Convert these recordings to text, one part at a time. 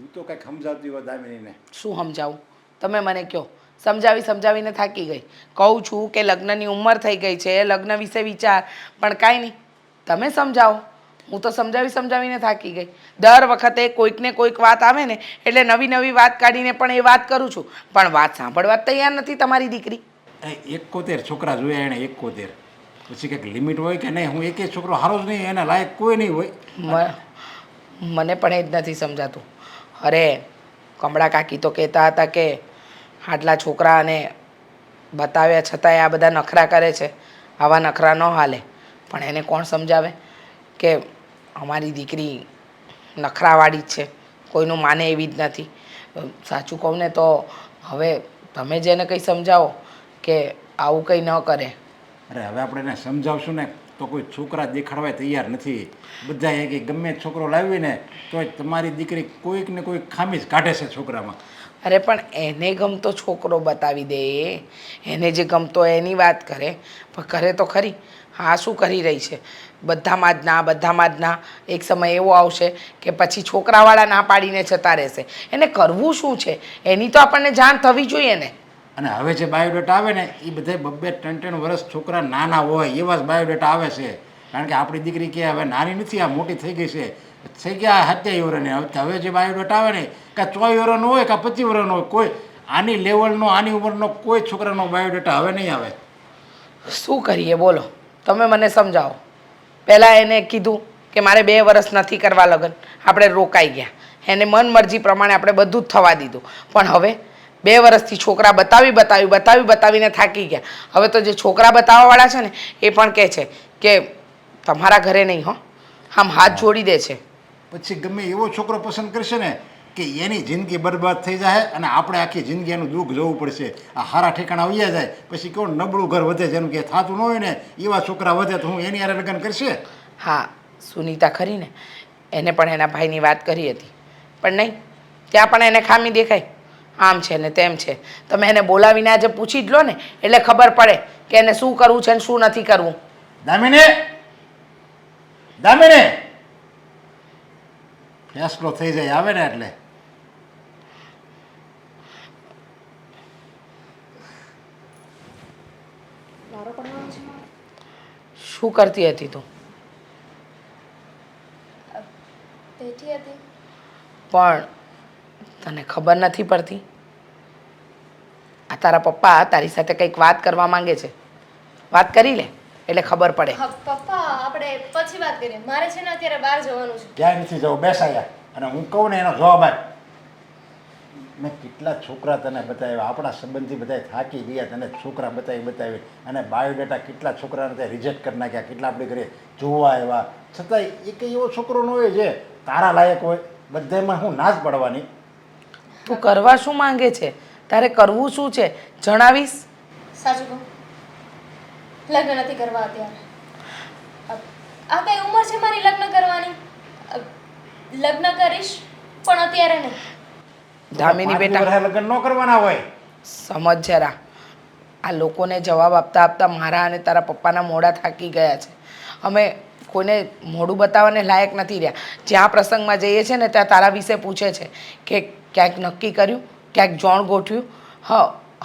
તું તો કંઈક સમજાવતી હોય દામિનીને. શું સમજાવું? તમે મને કહો. સમજાવીને થાકી ગઈ. કહું છું કે લગ્નની ઉંમર થઈ ગઈ છે, લગ્ન વિશે વિચાર, પણ કાંઈ નહીં. તમે સમજાવો. હું તો સમજાવીને થાકી ગઈ. દર વખતે કોઈકને કોઈક વાત આવે ને એટલે નવી નવી વાત કાઢીને પણ એ વાત કરું છું, પણ વાત સાંભળવા તૈયાર નથી તમારી દીકરી. 71 છોકરા જોયા એણે, 71. પછી કંઈક લિમિટ હોય કે નહીં? હું એક છોકરો હારો જ નહીં, એના લાયક કોઈ નહીં હોય. મને પણ એ જ નથી સમજાતું. અરે કમળા કાકી તો કહેતા હતા કે આટલા છોકરાને બતાવ્યા છતાંય આ બધા નખરા કરે છે, આવા નખરા ન હાલે. પણ એને કોણ સમજાવે કે અમારી દીકરી નખરાવાળી જ છે, કોઈનું માને એવી જ નથી. સાચું કહું ને તો હવે તમે જેને કંઈ સમજાવો કે આવું કંઈ ન કરે. અરે હવે આપણે એને સમજાવશું ને તો કોઈ છોકરા દેખાડવા તૈયાર નથી. બધા એક ગમે છોકરો લાવીને તો તમારી દીકરી કોઈક ને કોઈક ખામી જ કાઢે છે છોકરામાં. અરે પણ એને ગમતો છોકરો બતાવી દે, એને જે ગમતો એની વાત કરે, પણ કરે તો ખરી. હા શું કરી રહી છે? બધામાં જ ના. એક સમય એવો આવશે કે પછી છોકરાવાળા ના પાડીને જતા રહેશે. એને કરવું શું છે એની તો આપણને જાણ થવી જોઈએ ને. અને હવે જે બાયોડેટા આવે ને એ બધા 2-3 વર્ષ છોકરા નાના હોય એવા જ બાયોડેટા આવે છે. કારણ કે આપણી દીકરી કે હવે નાની નથી, આ મોટી થઈ ગઈ છે, થઈ ગયા 27 વર્ષની. હવે જે બાયોડેટા આવે ને કાં 24 વર્ષનો હોય કાં 25 વર્ષનો હોય, કોઈ આની લેવલનો આની ઉંમરનો કોઈ છોકરાનો બાયોડેટા હવે નહીં આવે. શું કરીએ બોલો? તમે મને સમજાવો. પહેલાં એને કીધું કે મારે 2 વર્ષ નથી કરવા લગ્ન, આપણે રોકાઈ ગયા. એને મન મરજી પ્રમાણે આપણે બધું જ થવા દીધું. પણ હવે 2 વર્ષથી છોકરા બતાવીને થાકી ગયા. હવે તો જે છોકરા બતાવવાવાળા છે ને એ પણ કહે છે કે તમારા ઘરે નહીં હો, આમ હાથ જોડી દે છે. પછી ગમે એવો છોકરો પસંદ કરશે ને કે એની જિંદગી બરબાદ થઈ જાય અને આપણે આખી જિંદગી એનું દુઃખ જોવું પડશે. આ હારા ઠેકાણા આવ્યા જાય પછી કેવું નબળું ઘર વધે, જેનું કે થતું ન હોય ને એવા છોકરા વધે તો હું એની હારે લગ્ન કરશે. હા સુનીતા ખરી ને, એને પણ એના ભાઈની વાત કરી હતી, પણ નહીં, ત્યાં પણ એને ખામી દેખાય. આમ છે ને તેમ છે. તમે એને બોલાવીને આજે પૂછી જ લો ને એટલે ખબર પડે કે એને શું કરવું છે ને શું નથી કરવું. દામિની ફેસલો થઈ જાય આવે ને એટલે. શું કરતી હતી તું? બેઠી હતી. પણ તને ખબર નથી પડતી? આ તારા પપ્પા તારી સાથે કંઈક વાત કરવા માંગે છે. વાત કરી લે એટલે ખબર પડે. હા પપ્પા, આપણે પછી વાત કરીએ. મારે છે ને અત્યારે બહાર જવાનું છે. ક્યાંય નથી જવું, બેસાયા. અને હું કહું ને એનો જવાબ આપ. મેં કેટલા છોકરા તને બતાવ્યા, આપણા સંબંધી બધા થાકી ગયા તને છોકરા બતાવી અને બાયોડેટા કેટલા છોકરાને ત્યાં રિજેક્ટ કરી નાખ્યા, કેટલા આપણે ઘરે જોવા આવ્યા, છતાંય એક એવો છોકરો ન હોય જે તારા લાયક હોય. બધામાં હું ના જ પડવાની. તું કરવા શું માંગે છે? તારે કરવું શું છે જણાવીશ? સાચું કહું, લગ્ન નથી કરવા અત્યારે. આ કઈ ઉંમર છે મારી લગ્ન કરવાની? લગ્ન કરીશ પણ અત્યારે નહીં. દામિની બેટા, લગ્ન ન કરવાના હોય. સમજ જરા. આ લોકોને જવાબ આપતા આપતા મારા અને તારા પપ્પાના મોઢા થાકી ગયા છે. અમે કોઈને મોઢું બતાવવાને લાયક નથી રહ્યા. જ્યાં પ્રસંગમાં જઈએ છીએ ને ત્યાં તારા વિશે પૂછે છે કે ક્યાંક નક્કી કર્યું, ક્યાંક જોણ ગોઠવ્યું.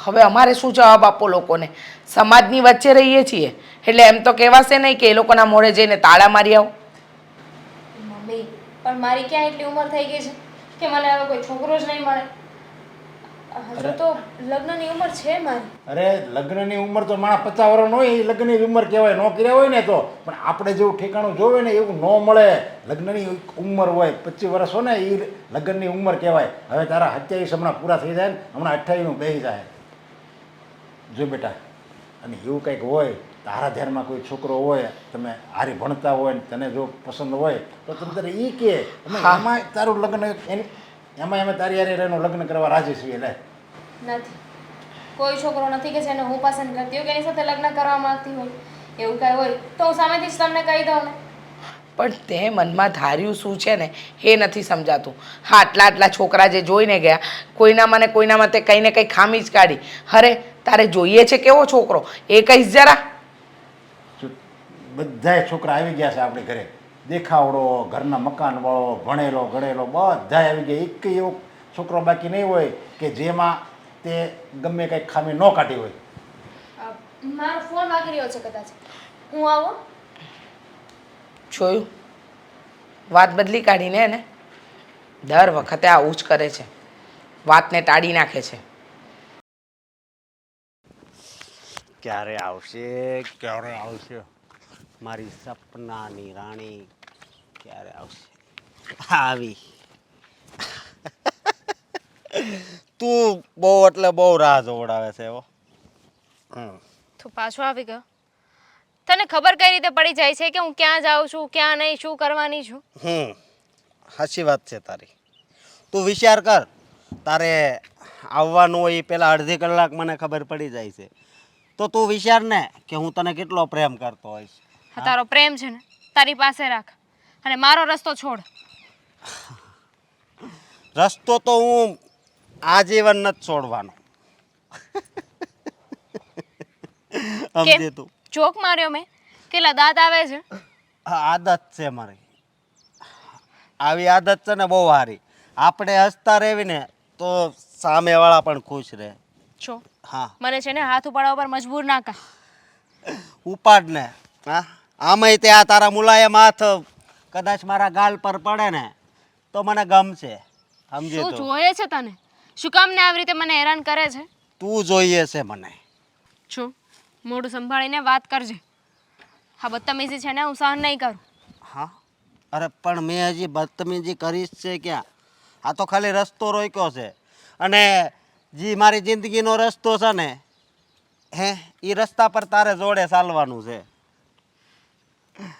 હવે અમારે શું જવાબ આપવો લોકોને? સમાજની વચ્ચે રહીએ છીએ એટલે એમ તો કહેવાશે નહીં કે એ લોકોના મોઢે જઈને તાળા મારી આવો. મમ્મી, પણ મારી ક્યાં એટલી ઉંમર થઈ ગઈ છે કે મને હવે કોઈ છોકરો જ નહીં મળે. હજુ તો લગ્નની ઉંમર છે મારી. અરે લગ્નની ઉંમર તો માણા 50 વર્ષનો હોય, એ લગ્નની ઉંમર કહેવાય. ન કર્યા હોય ને તો, પણ આપણે જેવું ઠેકાણું જોવે ને એવું ન મળે. લગ્નની ઉંમર હોય 25 વર્ષ હોય ને એ લગ્નની ઉંમર કહેવાય. હવે તારા 27 હમણાં પૂરા થઈ જાય ને, હમણાં 28નું બેસી જાય. જો બેટા, અને એવું કંઈક હોય, તારા ધ્યાનમાં કોઈ છોકરો હોય, તમે હારી ભણતા હોય ને તને જો પસંદ હોય તો તમે તારે એ કે એમાં તારું લગ્ન એમાં અમે તારી હારે એનું લગ્ન કરવા રાજી છીએ. લે નથી, કોઈ છોકરો નથી કે જેને હું પસંદ કરતી હોય કે એની સાથે લગ્ન કરવા માંગતી હોય. એવું કાંઈ હોય તો હું સામેથી જ તમને કહી દઉં ને. પણ તે મનમાં ધાર્યું શું છે ને એ નથી સમજાતું. હા આટલા છોકરા જે જોઈને ગયા, કોઈનામાં ને કોઈનામાં તે કંઈ ને કંઈ ખામી જ કાઢી. અરે તારે જોઈએ છે કેવો છોકરો એ કહીશ જરા. બધાય છોકરા આવી ગયા છે આપણે ઘરે. દેખાવડો ઘરના મકાનવાળો ભણેલો ગણેલો બધા આવી ગયા. એક એવો છોકરો બાકી નહીં હોય કે જેમાં તે ગમે કંઈક ખામી ન કાઢી હોય. મારો ફોન વાગી રહ્યો છે કદાચ. હું આવું? જોયું, વાત બદલી કાઢીને એને દર વખતે આવું જ કરે છે, વાતને ટાળી નાખે છે. ક્યારે આવશે, ક્યારે આવશે મારી સપનાની રાણી, ક્યારે આવશે? આવી તું બહુ એટલે બહુ રાહ જોવડાવે છે હો. તું પાછો આવી ગયો. તને ખબર કઈ રીતે પડી જાય છે કે હું ક્યાં જાઉં છું, ક્યાં નહીં, શું કરવાની છું? સાચી વાત છે તારી. તું વિચાર કર, તારે આવવાનું હોય એ પહેલાં અડધી કલાક મને ખબર પડી જાય છે. તો તું વિચાર ને કે હું તને કેટલો પ્રેમ કરતો હોઈશ. હા, તારો પ્રેમ છે ને તારી પાસે રાખ અને મારો રસ્તો છોડ. રસ્તો તો હું આજીવન નથી છોડવાનો. સમજે તું? જોક માર્યો મેં? કેટલા દાંત આવે છે? આદત છે મારી. આવી આદત છે ને બહુ સારી. આપણે હસતા રહેવી ને તો સામેવાળા પણ ખુશ રહે. છો હા, મને છે ને હાથ ઉપાડવા પર મજબૂર ના કર. ઉપાડ ને. હા, આમાંય તે આ તારા મુલાયમ હાથ કદાચ મારા ગાલ પર પડે ને તો મને ગમશે. સમજે શું તો? જોઈએ છે તને? શું કામ ને આવી રીતે મને હેરાન કરે છે? તું જોઈએ છે મને. છો મોઢું સંભાળીને વાત કરજે. હા, બદતમીજી છે ને હું સહન નહીં કરું. હા, અરે પણ મેં હજી બદતમીજી કરીશ છે ક્યાં? આ તો ખાલી રસ્તો રોક્યો છે અને જે મારી જિંદગીનો રસ્તો છે ને એ રસ્તા પર તારે જોડે ચાલવાનું છે.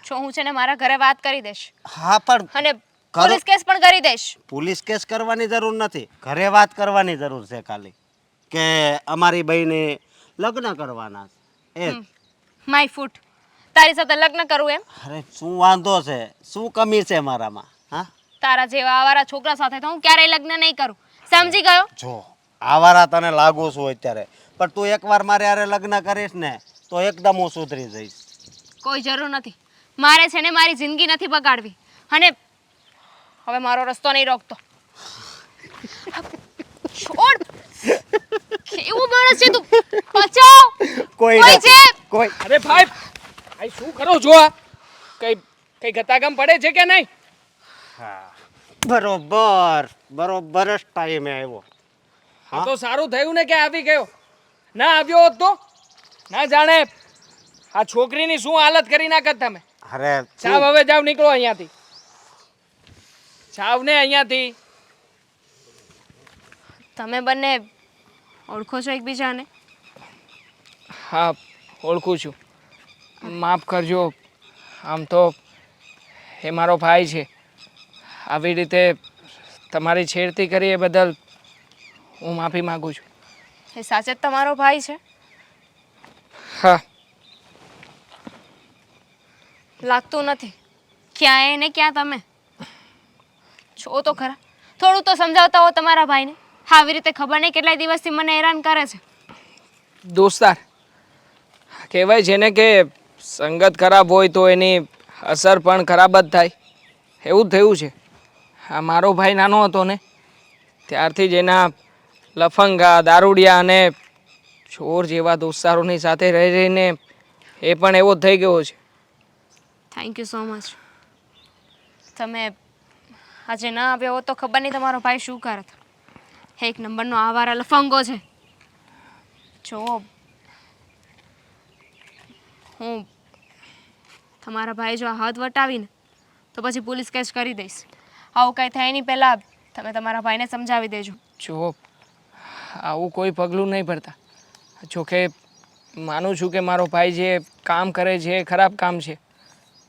છો હું છે ને મારા ઘરે વાત કરી દઈશ હા, પણ અને પોલીસ કેસ પણ કરી દઈશ. પોલીસ કેસ કરવાની જરૂર નથી, ઘરે વાત કરવાની જરૂર છે ખાલી કે અમારી બહેને લગ્ન કરવાના છે. એ માય ફૂટ તારી સાથે લગ્ન કરું એમ? અરે શું વાંધો છે, શું કમી છે મારામાં? હા, તારા જેવા આવારા છોકરા સાથે તો હું ક્યારેય લગ્ન નહીં કરું. સમજી ગયો? જો આવારા તને લાગુ છું અત્યારે, પણ તું એકવાર મારે હારે લગ્ન કરીશ ને તો એકદમ હું સુધરી જઈશ. કોઈ જરૂર નથી. મારે છે ને મારી જિંદગી નથી બગાડવી અને હવે મારો રસ્તો નહીં રોકતો. છોડ. કેવું માણસ છે તું? બચાવ. કોઈ કોઈ છે? કોઈ અરે ભાઈ, ભાઈ શું કરો છો આ? કઈ ગતાગમ પડે છે કે નહીં? બરોબર બરોબર જ ટાઈમે આવ્યો. આ તો સારું થયું ને કે આવી ગયો. ના આવ્યો હોત તો ના જાણે આ છોકરીની શું હાલત કરી નાખત તમે. અરે જાવ હવે જાવ, નીકળો અહીંયાથી. જાવ ને અહીંયાથી. તમે બંને ઓળખો છો એકબીજાને? હા, ઓળખું છું. માફ કરજો, આમ તો એ મારો ભાઈ છે. આવી રીતે તમારી છેડતી કરી એ બદલ હું માફી માગું છું. એ સાચે જ તમારો ભાઈ છે? હા. લાગતું નથી. ક્યાં એ ને ક્યાં તમે? છો તો ખરા. થોડું તો સમજાવતા હો તમારા ભાઈને. આવી રીતે ખબર નહીં કેટલાય દિવસથી મને હેરાન કરે છે. દોસ્તાર કહેવાય છે ને કે સંગત ખરાબ હોય તો એની અસર પણ ખરાબ જ થાય. એવું જ થયું છે. આ મારો ભાઈ નાનો હતો ને ત્યારથી જ એના લફંગા, દારૂડિયા અને ચોર જેવા દોસ્તારોની સાથે રહી રહીને એ પણ એવો જ થઈ ગયો છે. Thank you so much. તમે આજે ના આવ્યો હોત તો ખબર નહીં તમારો ભાઈ શું કરત. એક નંબરનો આવારા લફંગો છે. જો હું તમારા ભાઈ જો આ હાથ વટાવીને તો પછી પોલીસ કેસ કરી દઈશ. આવું કાંઈ થાય નહીં પહેલાં તમે તમારા ભાઈને સમજાવી દેજો. જો આવું કોઈ પગલું નહીં ભરતા. જોકે માનું છું કે મારો ભાઈ જે કામ કરે છે એ ખરાબ કામ છે,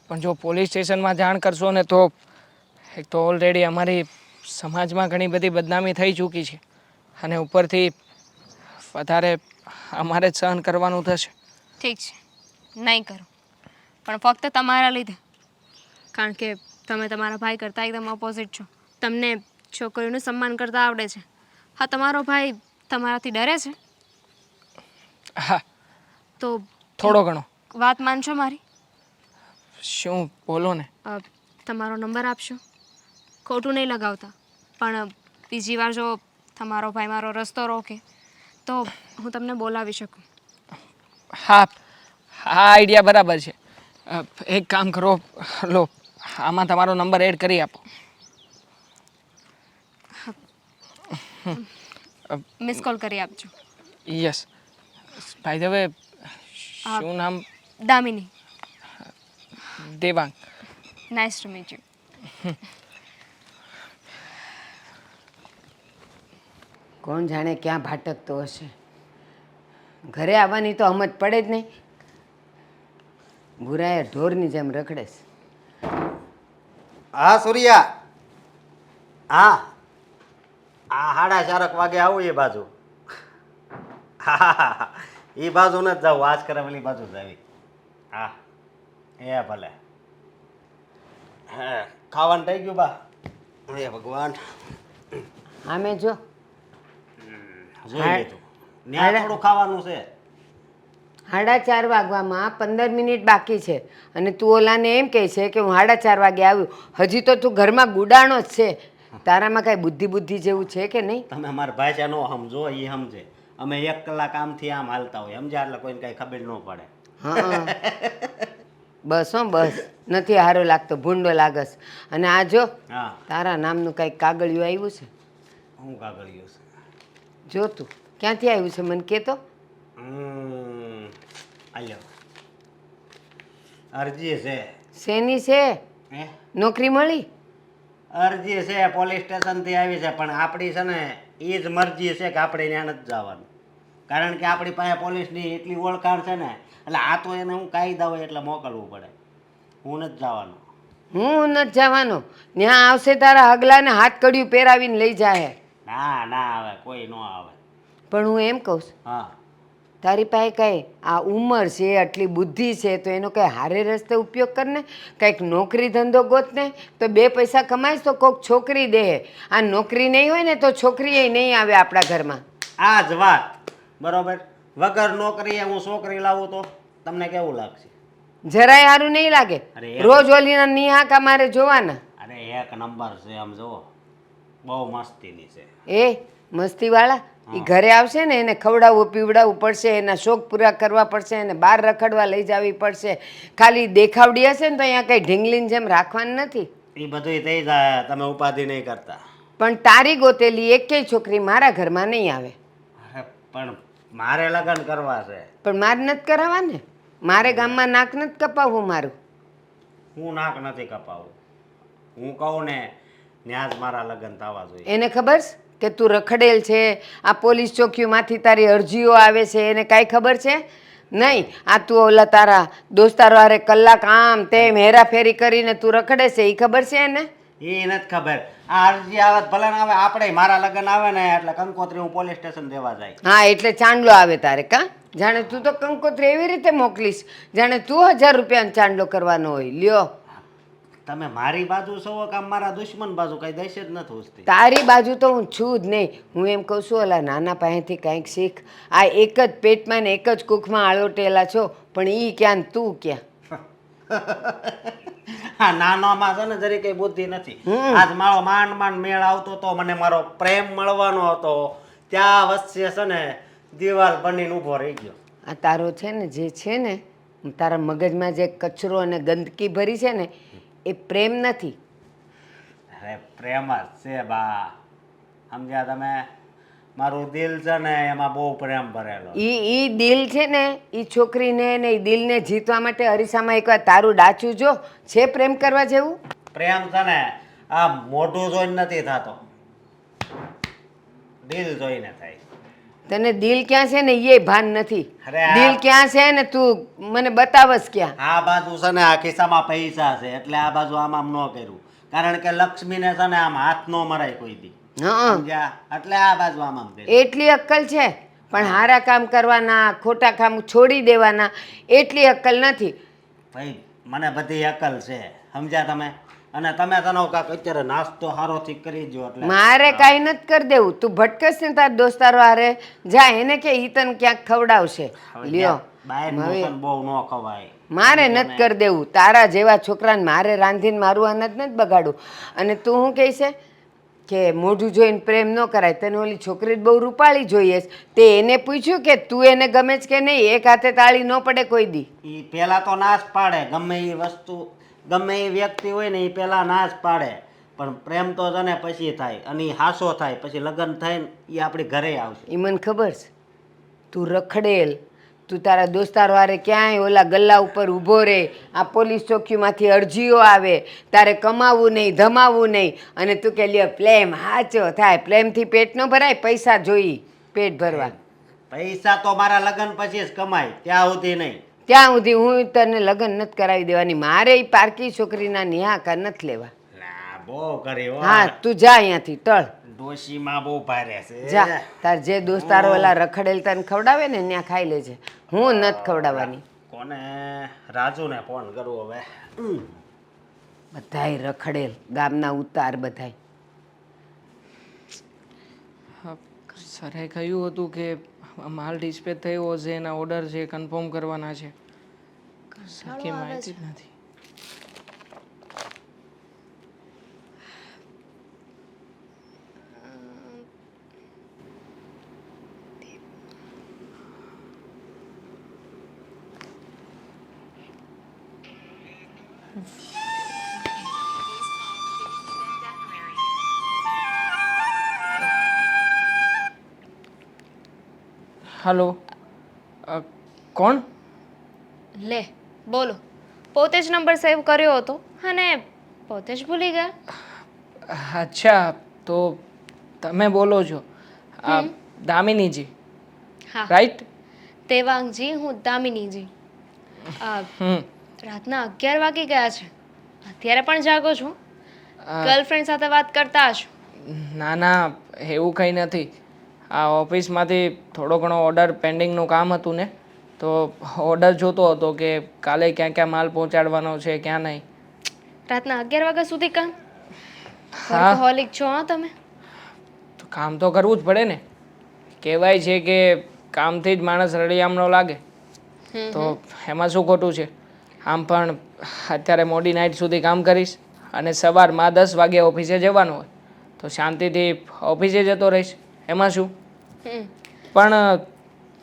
પણ જો પોલીસ સ્ટેશનમાં જાણ કરશો ને તો એક તો ઓલરેડી અમારી સમાજમાં ઘણી બધી બદનામી થઈ ચૂકી છે અને ઉપરથી વધારે અમારે જ સહન કરવાનું થશે. ઠીક છે, નહીં કરું, પણ ફક્ત તમારા લીધે. કારણ કે તમે તમારા ભાઈ કરતાં એકદમ ઓપોઝિટ છો. તમને છોકરીઓનું સન્માન કરતાં આવડે છે. હા, તમારો ભાઈ તમારાથી ડરે છે? હા, તો થોડો ઘણો. વાત માનશો મારી? શું બોલો ને. તમારો નંબર આપશો? ખોટું નહીં લગાવતા, પણ બીજી વાર જો તમારો ભાઈ મારો રસ્તો રોકે તો હું તમને બોલાવી શકું. હા, હા, આઈડિયા બરાબર છે. એક કામ કરો, લો આમાં તમારો નંબર એડ કરી આપો. મિસ કોલ કરી આપજો. યસ. ભાઈ હવે શું નામ? Damini. Devang. Nice to meet you. કોણ જાણે ક્યાં ભાટકતો હશે. ઘરે આવવાની તો હમત પડે જ નહીં. ભૂરાએ ઢોરની જેમ રખડેશ. હા સૂર્યા, હા, આ 4:30 વાગે આવું એ બાજુ. હા, એ બાજુ નથી જવું, આજ કરાવેલી બાજુ જ આવી. હા, એ ભલે. હા, ખાવાનું થઈ ગયું બા? હે ભગવાન, આમે જો જોઈ લીધું. ત્યાં થોડું ખાવાનું છે. 4:30 વાગવામાં 15 મિનિટ બાકી છે અને તું ઓલાને એમ કહે છે કે હું 4:30 વાગે આવ્યું. હજી તો તું ઘરમાં ગુડાણો જ છે. તારામાં કાંઈ બુદ્ધિ જેવું છે કે નહીં? તમે અમારા ભાષા નો સમજો, એ સમજે. અમે 1 કલાક આમથી આમ હાલતા હોય, સમજ્યા? એટલે કોઈને કાંઈ ખબર ન પડે. હા, બસ હો બસ. નથી સારો લાગતો, ભૂંડો લાગસ. અને આ જો હા, તારા નામનું કાંઈક કાગળિયું આવ્યું છે. હું કાગળિયું છે? જો તું ક્યાંથી આવ્યું છે મને કહેતો. આલ્યો, અરજી છે. શેની છે? હે, નોકરી મળી? અરજી છે, પોલીસ સ્ટેશનથી આવી છે, પણ આપણી છે ને એ જ મરજી છે કે આપણે ત્યાં નથી જવાનું. કારણ કે આપણી પાસે પોલીસની એટલી ઓળખાણ છે ને, એટલે આ તો એને હું કાયદા હોય એટલે મોકલવું પડે. હું નથી જવાનું. હું નથી જવાનો. ત્યાં આવશે તારા હગલાને હાથ કડિયું પહેરાવીને લઈ જાય. ના ના આવે, કોઈ ન આવે. પણ હું એમ કહું છું, હા, તારી પાસે કાંઈ આ ઉંમર છે, આટલી બુદ્ધિ છે, તો એનો કંઈ હારે રસ્તે ઉપયોગ કરને. કંઈક નોકરી ધંધો ગોતને, તો 2 પૈસા કમાઈશ તો કોઈક છોકરી દે. આ નોકરી નહીં હોય ને તો છોકરી નહીં આવે આપણા ઘરમાં. આ જ વાત બરોબર. વગર નોકરીએ હું છોકરી લાવું તો તમને કેવું લાગશે? જરાય સારું નહીં લાગે. અરે રોજ ઓલીના નિહાકા મારે જોવાના. અરે 1 નંબર છે, આમ જુઓ, બહુ મસ્તીની છે. એ મસ્તીવાળા એ ઘરે આવશે ને એને ખવડાવવું પીવડાવવું પડશે, એના શોખ પૂરા કરવા પડશે, એને બહાર રખડવા લઈ જવી પડશે. ખાલી દેખાવડી હશે ને તો અહીંયા કંઈ ઢીંગલીની જેમ રાખવાની નથી. એ બધું થઈ જાય, તમે ઉપાધિ નહીં કરતા. પણ તારી ગોતેલી એકેય છોકરી મારા ઘરમાં નહીં આવે. અરે પણ મારે લગ્ન કરવા છે. પણ મારે નથી કરાવવા ને. મારે ગામમાં નાક નથી કપાવવું મારું. હું નાક નથી કપાવું. હું કહું ને ત્યાં જ મારા લગ્ન થવા જોઈએ. એને ખબર છે કે તું રખડેલ છે, આ પોલીસ ચોકીઓમાંથી તારી અરજીઓ આવે છે, એને કાંઈ ખબર છે નહીં. આ તું ઓલા તારા દોસ્તારો હારે કલાક આમ તેમ હેરાફેરી કરીને તું રખડે છે, એ ખબર છે એને? એ નથી ખબર. આ અરજી આવે તો ભલે ને આવે, આપણે મારા લગ્ન આવે ને એટલે કંકોત્રી હું પોલીસ સ્ટેશન દેવા જાય. હા, એટલે ચાંદલો આવે તારે કાં? જાણે તું તો કંકોત્રી એવી રીતે મોકલીશ જાણે તું 1000 રૂપિયાનો ચાંદલો કરવાનો હોય. લ્યો, તમે મારી બાજુ છો કે આમ મારા દુશ્મન બાજુ? કઈ દહેશત નથી ઉઠતી. તારી બાજુ તો હું છું જ નહીં. હું એમ કહું છું ઓલા નાના પાસેથી કાંઈક શીખ. આ એક જ પેટમાં ને એક જ કુખમાં આળોટેલા છો, પણ ઈ ક્યાં ને તું ક્યાં? હા, નાનોમાં છે ને જરી કઈ બુદ્ધિ નથી. આજ મારો માંડ મેળ આવતો તો, મને મારો પ્રેમ મળવાનો હતો, ત્યાં વચ્ચે છે ને દિવાલ બનીને ઊભો રહી ગયો. આ તારો છે ને જે છે ને તારા મગજમાં જે કચરો અને ગંદકી ભરી છે ને એ પ્રેમ નથી. અરે પ્રેમ જ છે બા, સમજ્યા તમે? મારું દિલ છે ને એમાં બહુ પ્રેમ ભરેલો. ઈ દિલ છે ને ઈ છોકરીને ને ઈ દિલને જીતવા માટે અરીસામાં એકવાર તારું ડાચું જો. છે પ્રેમ કરવા જેવું? પ્રેમ છે ને આ મોઢું જોઈને નથી થતો, દિલ જોઈને થાય. તને દિલ ક્યાં છે ને એ ભાન નથી. અરે આ- દિલ ક્યાં છે ને તું મને બતાવસ ક્યાં? આ બાજુ છે ને આ ખિસ્સામાં પૈસા છે એટલે આ બાજુ આમ આમ ન કર્યું, કારણ કે લક્ષ્મીને છે ને આમ હાથ ન મરાય કોઈ દી, હા, સમજ્યા? એટલે આ બાજુ આમ આમ કર્યું. એટલી અક્કલ છે, પણ હારા કામ કરવાના ખોટા કામ છોડી દેવાના એટલી અક્કલ નથી. ભાઈ મને બધી અકલ છે, સમજ્યા તમે? અને તમે તનો કાક અત્યારે નાસ્તો હારોથી કરી જો એટલે મારે કાંઈ નથી કરી દેવું. તું ભટકસ ને તાર દોસ્તારો હારે જા, એને કે ઈ તને ક્યાંક ખવડાવશે. લ્યો બહારનું છે ને બહુ ન ખવાય. મારે નથી કરી દેવું. તારા જેવા છોકરાને મારે રાંધીને મારું અનાજ નથી બગાડવું. અને તું શું કહે છે કે મોઢું જોઈને પ્રેમ ન કરાય? તને ઓલી છોકરી બહુ રૂપાળી જોઈએ છે. તે એને પૂછ્યું કે તું એને ગમે છે કે નહીં? એક હાથે તાળી ન પડે કોઈ દી. એ પહેલાં તો ના જ પાડે. ગમે એ વસ્તુ ગમે એ વ્યક્તિ હોય ને એ પહેલાં ના જ પાડે. પણ પ્રેમ તો છે ને પછી થાય, અને એ હાસો થાય, પછી લગ્ન થાય ને એ આપણી ઘરે આવશે. એ મને ખબર છે. તું રખડેલ, તું તારા દોસ્તાર વારે ક્યાંય ઓલા ગલ્લા ઉપર ઊભો રહે, આ પોલીસ ચોકીમાંથી અરજીઓ આવે, તારે કમાવું નહીં, ધમાવવું નહીં, અને તું કે લ્યો પ્રેમ હાચો થાય. પ્રેમથી પેટ ન ભરાય, પૈસા જોઈ પેટ ભરવા. પૈસા તો મારા લગ્ન પછી જ કમાય, ત્યાં સુધી નહીં. ત્યાં સુધી હું તને લગ્ન નથી કરાવી દેવાની. મારે એ પારકી છોકરીના નિહાકા નથી લેવા. લા, બહુ કરી હો. હા, તું જા અહીંયાથી ટળ. ડોશીમાં બહુ ભારે છે. જા, તાર જે દોસ્તારો ઓલા રખડેલ તને ખવડાવે ને ત્યાં ખાઈ લેજે. હું નથી ખવડાવવાની. કોને? રાજુને ફોન કરવો હવે. બધાય રખડેલ, ગામના ઉતાર બધાય. સરે કહ્યું હતું કે માલ ડિસ્પેચ થયો હશે, એના ઓર્ડર છે કન્ફર્મ કરવાના છે. સરખી માહિતી જ નથી. હલો, કોણ? લે બોલો. પોતે જ નંબર સેવ કર્યો હતો અને પોતે જ ભૂલી ગયા. અચ્છા, તો તમે બોલો છો દામિનીજી, હા રાઈટ? દેવાંગજી, હું દામિનીજી. હમ. રાતના 11 વાગી ગયા છે. અત્યારે પણ જાગો છો? ગર્લફ્રેન્ડ સાથે વાત કરતા હશો. ના ના, એવું કંઈ નથી. આ ઓફિસમાંથી થોડો ઘણો ઓર્ડર પેન્ડિંગનું કામ હતું ને, તો ઓર્ડર જોતો હતો કે કાલે ક્યાં ક્યાં માલ પહોંચાડવાનો છે, ક્યાં નહીં. રાતના 11 વાગ્યા સુધી કામ? હા. વર્કહોલિક છો હા તમે? તો કામ તો કરવું જ પડે ને. કહેવાય છે કે કામથી જ માણસ રળિયામણો લાગે. તો એમાં શું ખોટું છે? આમ પણ અત્યારે મોડી નાઇટ સુધી કામ કરીશ અને સવારમાં 10 વાગે ઓફિસે જવાનું હોય, તો શાંતિથી ઓફિસે જતો રહીશ. એમાં શું? પણ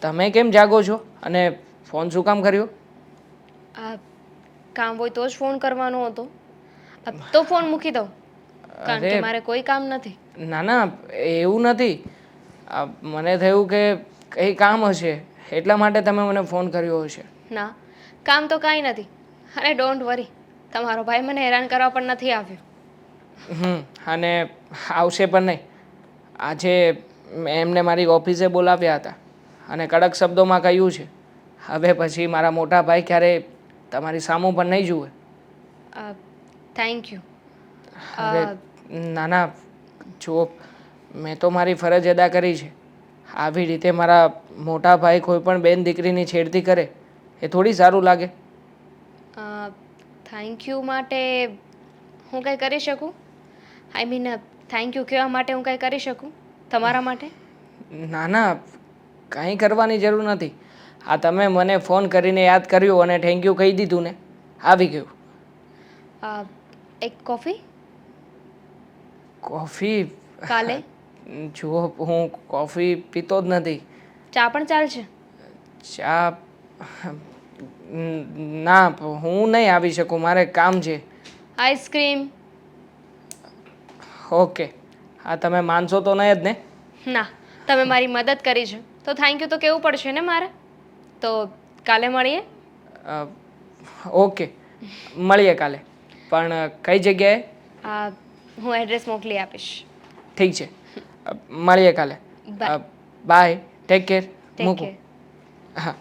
તમે કેમ જાગો છો અને ફોન શું કામ કર્યો? આ કામ હોય તો જ ફોન કરવાનો હતો. તો ફોન મૂકી દઉં, કારણ કે મારે કોઈ કામ નથી. ના ના, એવું નથી. મને થયું કે કંઈ કામ હશે એટલા માટે તમે મને ફોન કર્યો હશે. ના, કામ તો કાંઈ નથી. અને ડોન્ટ વરી, તમારો ભાઈ મને હેરાન કરવા પણ નથી આવ્યો. અને આવશે પણ નહીં. આજે એમને મારી ઓફિસે બોલાવ્યા હતા અને કડક શબ્દોમાં કહ્યું છે હવે પછી મારા મોટા ભાઈ ક્યારેય તમારી સામું પણ નહીં જુએ. Thank you. હવે ના ના, જુઓ, મેં તો મારી ફરજ અદા કરી છે. આવી રીતે મારા મોટા ભાઈ કોઈ પણ બેન દીકરીની છેડતી કરે એ થોડી સારું લાગે. થેન્ક યુ માટે હું કંઈ કરી શકું? આઈ મીન થેન્ક યુ કહેવા માટે હું કંઈ કરી શકું તમારા માટે? ના ના, કંઈ કરવાની જરૂર નથી. આ તમે મને ફોન કરીને યાદ કર્યું અને થેન્ક યુ કહી દીધું ને, આવી ગયું. એક કોફી? કોફી? કાલે? જુઓ, હું કોફી પીતો જ નથી. ચા પણ ચાલશે? ચા ના, હું નહીં આવી શકું, મારે કામ છે. આઈસ્ક્રીમ? ઓકે. હા, તમે માનશો તો નહીં જ ને? ના, તમે મારી મદદ કરી છે તો થેન્ક યુ તો કહેવું પડશે ને મારે. તો કાલે મળીએ? ઓકે, મળીએ કાલે. પણ કઈ જગ્યાએ? હું એડ્રેસ મોકલી આપીશ. ઠીક છે, મળીએ કાલે. Bye, take care. મૂકું. હા.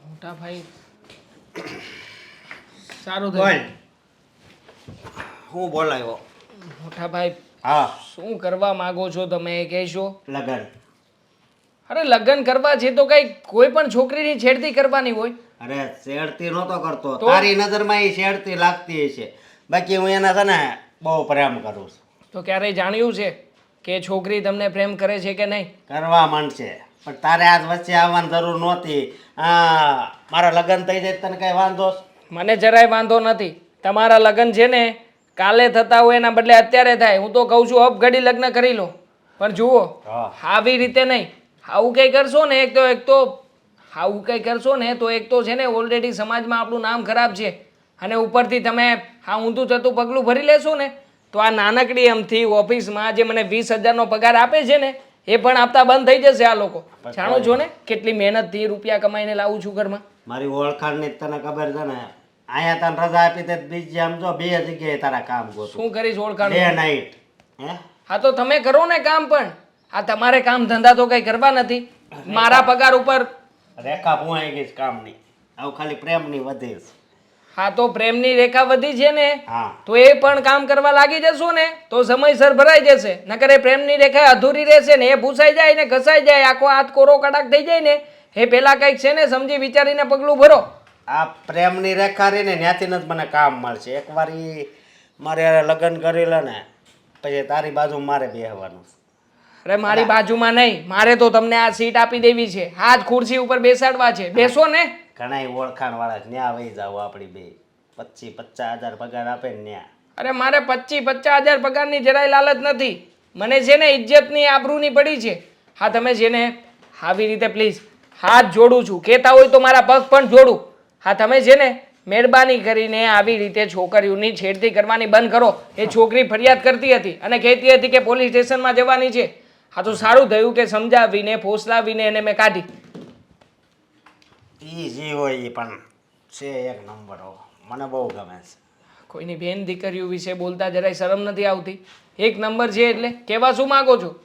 મોટા ભાઈ, સારું થયું. હું બોલાયો? મોટા ભાઈ, હા. શું કરવા માંગો છો તમે એ કહેશો? લગન. અરે લગ્ન કરવા છે તો કઈ કોઈ પણ છોકરીની છેડતી કરવાની હોય? અરે શેડતી નહોતો કરતો, તો? તારી નજરમાં એ શેડતી લાગતી હશે, બાકી હું એના છે ને બહુ પ્રેમ કરું છું. તો ક્યારેય જાણ્યું છે કે છોકરી તમને પ્રેમ કરે છે કે નહીં? કરવા માંડશે. પણ તારે આજ વચ્ચે આવવાની જરૂર નહોતી. મારા લગ્ન થઈ જાય તને કઈ વાંધો છે? મને જરાય વાંધો નથી. તમારા લગ્ન છે ને કાલે થતા હોય એના બદલે અત્યારે થાય. હું તો કહું છું ઘડી લગ્ન કરી લો. પણ જુઓ, આવી રીતે નહીં. આવું કંઈ કરશો ને એક તો આવું કંઈ કરશો ને તો એક તો છે ને ઓલરેડી સમાજમાં આપણું નામ ખરાબ છે, અને ઉપરથી તમે ઊંધું થતું પગલું ભરી લેશો ને તો આ નાનકડી એમથી ઓફિસમાં જે મને 20,000નો પગાર આપે છે ને એ પણ આપતા બંધ થઈ જશે આ લોકો. જાણો છો ને કેટલી મહેનતથી રૂપિયા કમાઈને લાવું છું ઘરમાં. મારી ઓળખાણની તને ખબર છે ને, અહીંયા તને રજા આપી તે બીજી આમ જો 2 જગ્યાએ તારા કામ ગોતું. શું કરીશ ઓળખાણ? 2 નાઈટ. હે હા તો તમે કરો ને કામ પણ. આ તમારે કામ ધંધા તો કંઈ કરવા નથી. મારા પગાર ઉપર રેખા ભૂવાઈ ગઈ છે કામની. આવું ખાલી પ્રેમની વધી છે. હા તો પ્રેમની રેખા વધી છે ને હા તો એ પણ કામ કરવા લાગી જશો ને તો સમયસર ભરાઈ જશે. નકર એ પ્રેમની રેખા અધૂરી રહેશે ને એ ભૂસાઈ જાય ને ઘસાઈ જાય, આખો હાથ કોરો કડાક થઈ જાય ને એ પેલા કંઈક છે ને સમજી વિચારીને પગલું ભરો. આ પ્રેમની રેખા રહી ને ત્યાંથી જ મને કામ મળશે. એકવાર ઈ મારે હારે લગ્ન કરી લે ને પછી તારી બાજુ મારે બેહવાનું છે. અરે મારી બાજુમાં નહીં, મારે તો તમને આ સીટ આપી દેવી છે, હાથ ખુરશી ઉપર બેસાડવા છે. બેસો ને. ઘણા ઓળખાણ વાળા ન્યા વહી જાવ આપણી બે 25-50 હજાર પગાર આપે ને ન્યા. અરે મારે 25-50 હજાર પગારની જરાય લાલચ નથી. મને છે ને ઇજ્જતની આબરૂની પડી છે. હા તમે છે ને આવી રીતે પ્લીઝ હાથ જોડું છું, કહેતા હોય તો મારા પગ પણ જોડું. હા તમે છે ને મહેરબાની કરીને આવી રીતે છોકરીઓની છેડતી કરવાની બંધ કરો. એ છોકરી ફરિયાદ કરતી હતી અને કહેતી હતી કે પોલીસ સ્ટેશનમાં જવાની છે. હા તો સારું થયું કે સમજાવીને ફોસલાવીને એને મેં કાઢી. ઈ જી હોય ઈ પણ છે એક નંબર હો. મને બહુ ગમે છે. કોઈની બેન દીકરીઓ વિશે બોલતા જરાય શરમ નથી આવતી? એક નંબર છે એટલે કહેવા શું માગો છો?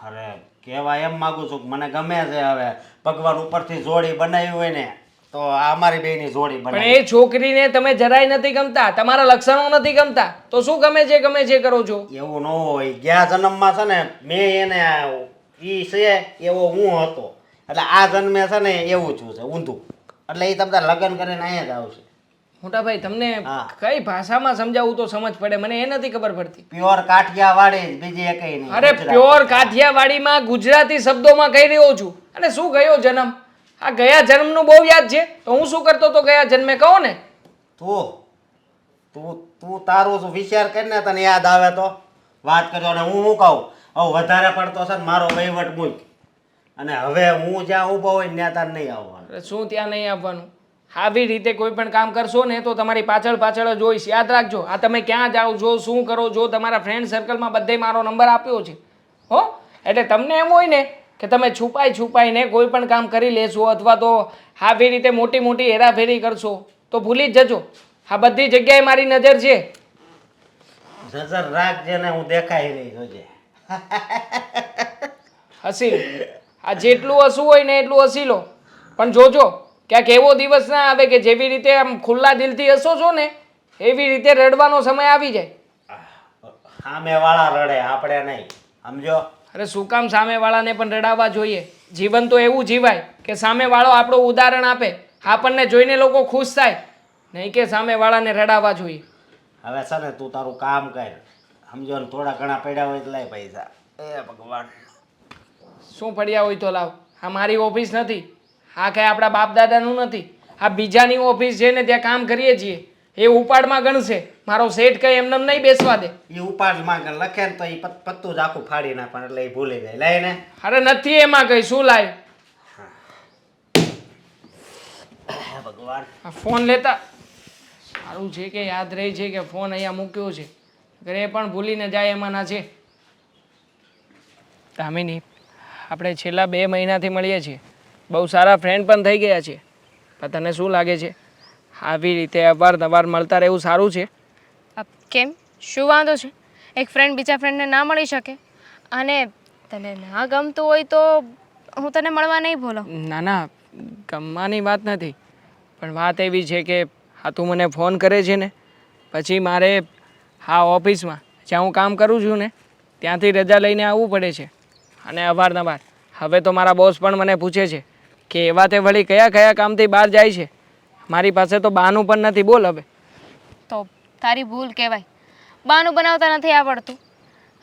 અરે કહેવા એમ માગું છું કે મને ગમે છે. હવે ભગવાન ઉપરથી જોડી બનાવી હોય ને તો આ અમારી બેની જોડી પણ બનાવી. એ છોકરીને તમે જરાય નથી ગમતા, તમારા લક્ષણો નથી ગમતા, તો શું ગમે છે કરો છો? એવું ન હોય. ગયા જન્મમાં છે ને મેં એને ઈ છે એવો હું હતો, એટલે આ જન્મે છે ને એવું છું છે ઊંધું. એટલે એ તમને લગ્ન કરીને અહીંયા જ આવશે. મોટા ભાઈ તમને હા. કઈ ભાષામાં સમજાવું તો સમજ પડે, મને એ નથી ખબર પડતી. પ્યોર કાઠિયાવાડી જ, બીજી એકઈ નહીં. અરે પ્યોર કાઠિયાવાડીમાં ગુજરાતી શબ્દોમાં કહી રહ્યો છું. અને શું ગયો જન્મ? આ ગયા જન્મનું બહુ યાદ છે, તો હું શું કરતો તો ગયા જન્મે કહો ને. તું તું તું તારું શું વિચાર કરીને તને યાદ આવે તો વાત કરજો. અને હું શું કહું, હવે વધારે પડતો છે ને મારો વહીવટ મૂક, અને હવે હું જ્યાં ઊભો હોય ને ત્યાં તાર નહીં આવવાનું. અરે શું ત્યાં નહીં આવવાનું? આવી રીતે કોઈ પણ કામ કરશો ને તો તમારી પાછળ પાછળ જ હોઈશ. યાદ રાખજો. આ તમે ક્યાં જાઓ છો, શું કરો છો, તમારા ફ્રેન્ડ સર્કલમાં બધે મારો નંબર આપ્યો છે હો. એટલે તમને એમ હોય ને કે તમે છુપાઈને કોઈ પણ કામ કરી લેશો અથવા તો આવી રીતે મોટી મોટી હેરાફેરી કરશો તો ભૂલી જ જજો. આ બધી જગ્યાએ મારી નજર છે. નજર રાખજે ને હું દેખાય નહીં જોજે. હસી લો. આ જેટલું હસવું હોય ને એટલું હસી લો, પણ જોજો ક્યાંક એવો દિવસ ના આવે કે જેવી રીતે આમ ખુલ્લા દિલથી હસો છો ને એવી રીતે રડવાનો સમય આવી જાય. સામે વાળા રડે, આપણે નહીં, સમજો. અરે શું કામ સામેવાળાને પણ રડાવવા જોઈએ? જીવન તો એવું જીવાય કે સામેવાળો આપણું ઉદાહરણ આપે, આપણને જોઈને લોકો ખુશ થાય, નહીં કે સામેવાળાને રડાવવા જોઈએ. હવે છે ને તું તારું કામ કર, સમજો ને. થોડા ઘણા પડ્યા હોય તો લાય પૈસા. એ ભગવાન, શું પડ્યા હોય તો લાવ. આ મારી ઓફિસ નથી, આ કાંઈ આપણા બાપ દાદાનું નથી. આ બીજાની ઓફિસ છે ને ત્યાં કામ કરીએ છીએ. એ ઉપાડમાં ગણશે. મારો સેટ કંઈ એમને નહીં બેસવા દે. એ ઉપાડમાં લખે ને તો એ પત્તું જ આખું ફાડી નાખે, એટલે એ ભૂલી જાય. લાય ને. અરે નથી એમાં કંઈ. શું લાય? ભગવાન, આ ફોન લેતા સારું છે કે યાદ રહી છે કે ફોન અહીંયા મૂક્યો છે, અગર એ પણ ભૂલીને જાય એમાંના છે. દામિની, આપણે છેલ્લા 2 મહિનાથી મળીએ છીએ, બહુ સારા ફ્રેન્ડ પણ થઈ ગયા છે. પણ તને શું લાગે છે આવી રીતે અવારનવાર મળતા રહેવું સારું છે? કેમ, શું વાંધો છે? એક ફ્રેન્ડ બીજા ફ્રેન્ડને ના મળી શકે? અને તને ના ગમતું હોય તો હું તને મળવા નહીં બોલાવું. ના ના, ગમવાની વાત નથી, પણ વાત એવી છે કે હા તું મને ફોન કરે છે ને પછી મારે હા ઓફિસમાં જ્યાં હું કામ કરું છું ને ત્યાંથી રજા લઈને આવવું પડે છે. અને અવારનવાર હવે તો મારા બોસ પણ મને પૂછે છે કે એવા તે વળી કયા કયા કામથી બહાર જાય છે. મારી પાસે તો બહાનું પણ નથી. બોલ હવે. તો તારી ભૂલ કહેવાય, બાનું બનાવતા નથી આવડતું.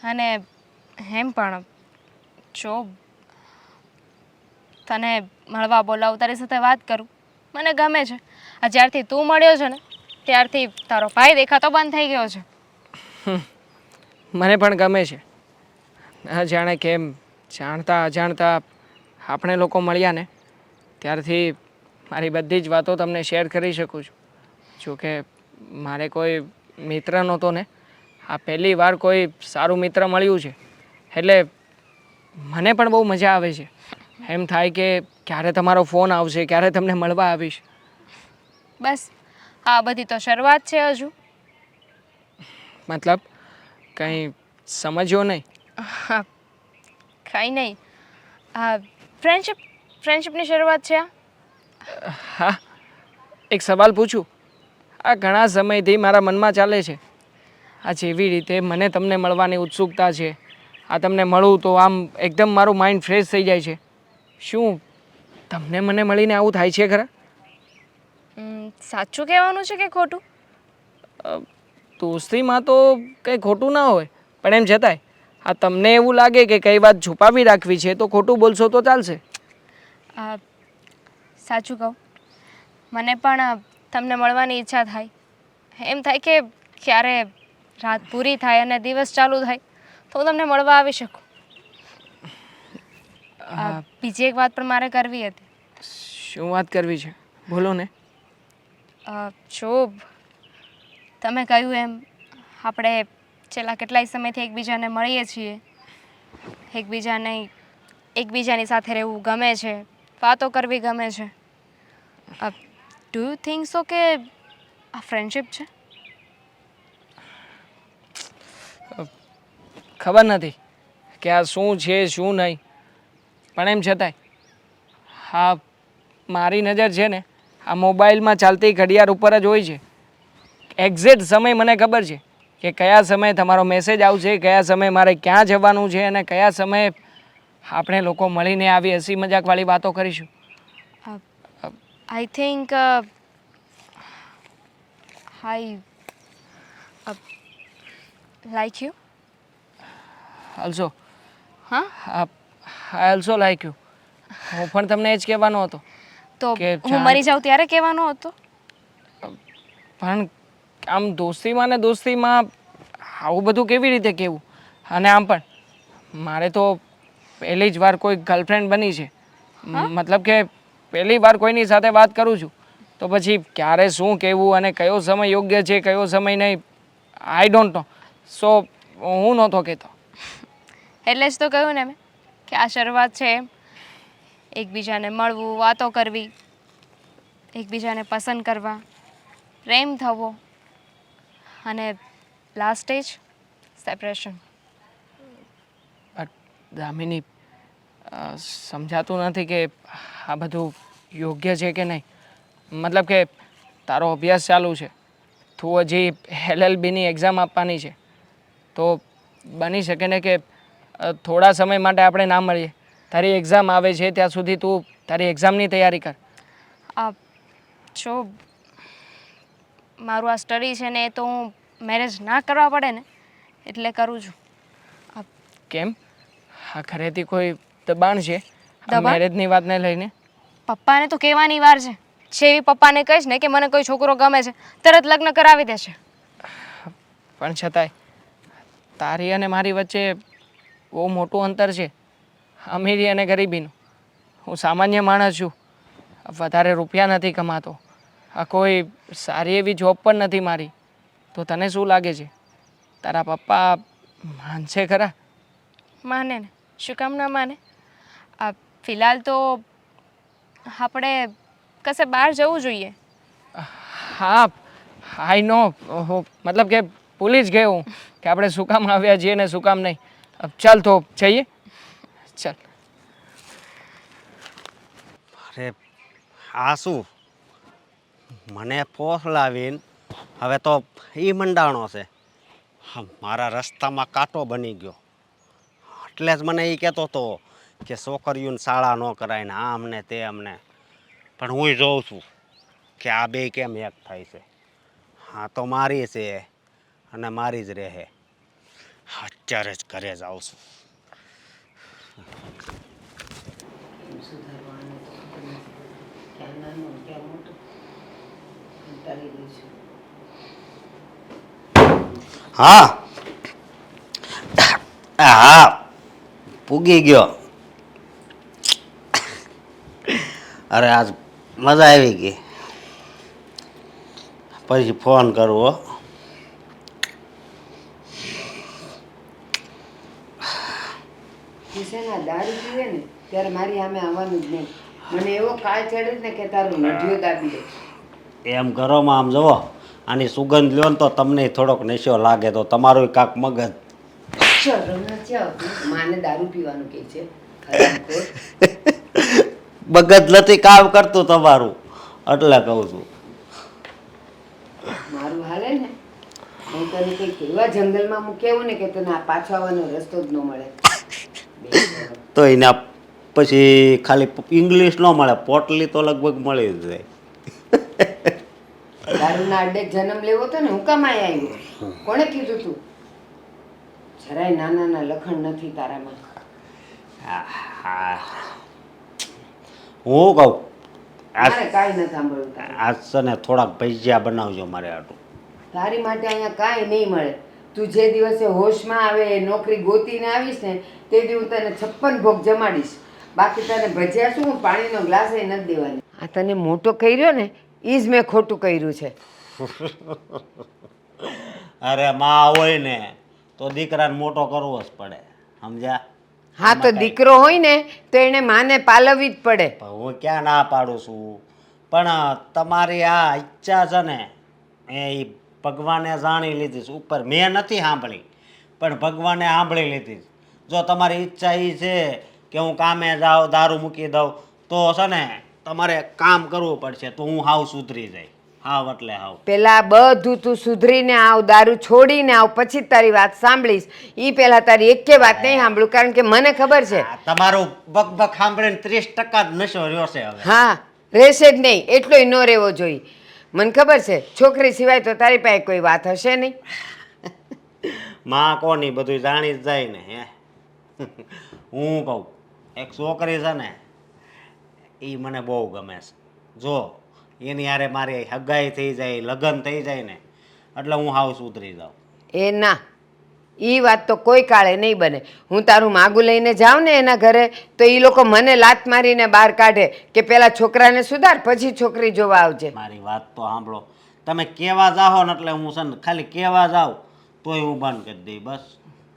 અને એમ પણ જો તને મળવા બોલાવું, તારી સાથે વાત કરું, મને ગમે છે. આ જ્યારથી તું મળ્યો છે ને ત્યારથી તારો ભાઈ દેખાતો બંધ થઈ ગયો છે. મને પણ ગમે છે. ન જાણે કેમ જાણતા અજાણતા આપણે લોકો મળ્યા ને ત્યારથી મારી બધી જ વાતો તમને શેર કરી શકું છું. જોકે મારે કોઈ મિત્ર નહોતો ને આ પહેલી વાર કોઈ સારું મિત્ર મળ્યું છે એટલે મને પણ બહુ મજા આવે છે. એમ થાય કે ક્યારે તમારો ફોન આવશે, ક્યારે તમને મળવા આવીશ. બસ આ બધી તો શરૂઆત છે હજુ. મતલબ કંઈ સમજ્યો નહીં. હા, કંઈ નહીં. આ ફ્રેન્ડશિપની શરૂઆત છે આ. હા, એક સવાલ પૂછું. આ ઘણા સમયથી મારા મનમાં ચાલે છે. આ જેવી રીતે મને તમને મળવાની ઉત્સુકતા છે, આ તમને મળું તો આમ એકદમ મારું માઇન્ડ ફ્રેશ થઈ જાય છે. શું તમને મને મળીને આવું થાય છે ખરા? સાચું કહેવાનું છે કે ખોટું? દોસ્તીમાં તો કંઈ ખોટું ના હોય, પણ એમ છતાંય આ તમને એવું લાગે કે કઈ વાત છુપાવી રાખવી છે તો ખોટું બોલશો તો ચાલશે. સાચું કહું, મને પણ તમને મળવાની ઈચ્છા થાય. એમ થાય કે ક્યારે રાત પૂરી થાય અને દિવસ ચાલુ થાય તો હું તમને મળવા આવી શકું. બીજી એક વાત પણ મારે કરવી હતી. શું વાત કરવી છે? બોલો ને. શોભ, તમે કહ્યું એમ આપણે છેલ્લા કેટલાય સમયથી એકબીજાને મળીએ છીએ, એકબીજાની સાથે રહેવું ગમે છે, વાતો કરવી ગમે છે. ડુ યુ થિંક સો કે આ ફ્રેન્ડશિપ છે? ખબર નથી કે આ શું છે શું નહીં, પણ એમ છતાંય હા મારી નજર છે ને આ મોબાઈલમાં ચાલતી ઘડિયાળ ઉપર જ હોય છે. એક્ઝેક્ટ સમય મને ખબર છે કે કયા સમયે તમારો મેસેજ આવશે, કયા સમયે મારે ક્યાં જવાનું છે અને કયા સમયે આપણે લોકો મળીને આવી હસી મજાકવાળી વાતો કરીશું. I think I like you. Also હા, આઈ ઓલ્સો લાઈક યુ. હું પણ તમને એ જ કહેવાનો હતો. તો કે હું મરી જાઉં ત્યારે કહેવાનો હતો. પણ આમ દોસ્તીમાં ને દોસ્તીમાં આવું બધું કેવી રીતે કહેવું? અને આમ પણ મારે તો પહેલી જ વાર કોઈ ગર્લફ્રેન્ડ બની છે. મતલબ કે પહેલી વાર કોઈની સાથે વાત કરું છું તો પછી ક્યારે શું કહેવું અને કયો સમય યોગ્ય છે કયો સમય નહીં, આઈ ડોન્ટ નો. સો હું નહોતો કહેતો. એટલે જ તો કહ્યું ને મેં કે આ શરૂઆત છે. એકબીજાને મળવું, વાતો કરવી, એકબીજાને પસંદ કરવા, પ્રેમ થવો અને લાસ્ટ સ્ટેજ સેપરેશન. દામિની સમજાતું નથી કે આ બધું યોગ્ય છે કે નહીં. મતલબ કે તારો અભ્યાસ ચાલુ છે, તું હજી LLBની એક્ઝામ આપવાની છે, તો બની શકે ને કે થોડા સમય માટે આપણે ના મળીએ. તારી એક્ઝામ આવે છે ત્યાં સુધી તું તારી એક્ઝામની તૈયારી કર. જો મારું આ સ્ટડી છે ને એ તો હું મેરેજ ના કરવા પડે ને એટલે કરું છું. કેમ? આ ઘરેથી કોઈ દબાણ છે દબાણ? મેરેજની વાતને લઈને? પપ્પાને તો કહેવાની વાર છે. જેવી પપ્પાને કહીશ ને કે મને કોઈ છોકરો ગમે છે તરત લગ્ન કરાવી દેશે. પણ છતાંય તારી અને મારી વચ્ચે બહુ મોટું અંતર છે, અમીરી અને ગરીબીનું. હું સામાન્ય માણસ છું, વધારે રૂપિયા નથી કમાતો, આ કોઈ સારી એવી જોબ પણ નથી મારી. તો તને શું લાગે છે તારા પપ્પા માનશે ખરા? માને ને, શું કામ ના માને? ફિલહાલ તો આપણે કશે બહાર જવું જોઈએ. હા આઈ નો. મતલબ કે ભૂલી જ ગયો હું કે આપણે શું કામ આવ્યા છીએ ને શું કામ નહીં. ચાલ તો જઈએ. ચાલ. અરે આ શું મને ફોસલાવીને હવે તો એ મંડાણો છે. મારા રસ્તામાં કાંટો બની ગયો. એટલે જ મને એ કહેતો હતો કે છોકરીઓને શાળા ન કરાય ને આમ ને તે અમને. પણ હું જોઉં છું કે આ બે કેમ એક થાય છે. હા તો મારી છે અને મારી જ રહે. અત્યારે જ ઘરે જ આવું છું. નાનું ક્યાં મોટું કંટાળી ગઈ છું. હા હા પૂગી ગયો. અરે આજ મજા આવી ગઈ. પછી ફોન કરવો. તું છે ને આ દારૂ પીવે ને ત્યારે મારી સામે આવવાનું જ નહીં. મને એવો કાળ ચડે ને કે તારું નઢિયો દાબી દે. એમ ઘરોમાં આમ જુઓ આની સુગંધ લ્યો ને તો તમને થોડોક નશો લાગે તો તમારું કાંક મગજ શરમ નથી આવતી. માને દારૂ પીવાનું કે છે હરામખોર. મગજ નથી કામ કરતું તમારું એટલે કહું છું. મારું હાલે ને હું તને કંઈક એવા જંગલમાં મૂકેવું ને કે તને આ પાછો આવવાનો રસ્તો જ ન મળે. તો એના પછી ખાલી ઇંગ્લિશ ન મળે, પોટલી તો લગભગ મળી જ જાય. દારૂના અડ્ડે જન્મ લેવો તો ને હું કામ આયા આવ્યો? કોણે કીધું તું? જરાય નાના લખણ નથી તારામાં. હું કહું મારે કાંઈ નથી સાંભળવું તારે. આજ છે ને થોડાક ભજીયા બનાવજો મારે આટલું. તારી માટે અહીંયા કાંઈ નહીં મળે. તું જે દિવસે હોશમાં આવે નોકરી ગોતીને આવીશ ને તે દી હું તને 56 ભોગ જમાડીશ. બાકી તને ભજીયા શું, હું પાણીનો ગ્લાસ એ નથી દેવાની. આ તને મોટો કર્યો ને એ જ મેં ખોટું કર્યું છે. અરે માં હોય ને તો દીકરાને મોટો કરવો જ પડે, સમજ્યા? હા તો દીકરો હોય ને તો એને માને પાલવવી જ પડે. પણ હું ક્યાં ના પાડું છું, પણ તમારી આ ઈચ્છા છે ને એ ભગવાને જાણી લીધી છે. ઉપર મેં નથી સાંભળી પણ ભગવાને સાંભળી લીધી છે. જો તમારી ઈચ્છા એ છે કે હું કામે જાઉં દારૂ મૂકી દઉં તો છે ને તમારે કામ કરવું પડશે. તો હું હાવ સુધરી જાય, હાવ એટલે હાવ. પેલા બધું તું સુધરીને આવ, દારૂ છોડીને આવ, પછી જ તારી વાત સાંભળીશ. એ પેલા તારી એકે વાત નહીં સાંભળું, કારણ કે મને ખબર છે. આ તમારું બકબક સાંભળીને 30% જ નશો રહ્યો છે હવે. હા રહેશે જ નહીં, એટલોય ન રહેવો જોઈએ. મને ખબર છે છોકરી સિવાય તો તારી પાસે કોઈ વાત હશે નહીં. માં કોની બધું જાણી જ જાય ને. હે હું કહું એક છોકરી છે ને એ મને બહુ ગમે છે. જો એની હારે મારી હગાઈ થઈ જાય, લગ્ન થઈ જાય ને એટલે હું હાવ સુધરી જાઉં. એ ના, એ વાત તો કોઈ કાળે નહીં બને. હું તારું માગું લઈને જાઉં ને એના ઘરે તો એ લોકો મને લાત મારીને બહાર કાઢે કે પેલા છોકરાને સુધાર પછી છોકરી જોવા આવજે. મારી વાત તો સાંભળો. તમે કહેવા જાઓ ને એટલે હું છે ને ખાલી કહેવા જાઉં તોય હું બંધ કરી દઈ. બસ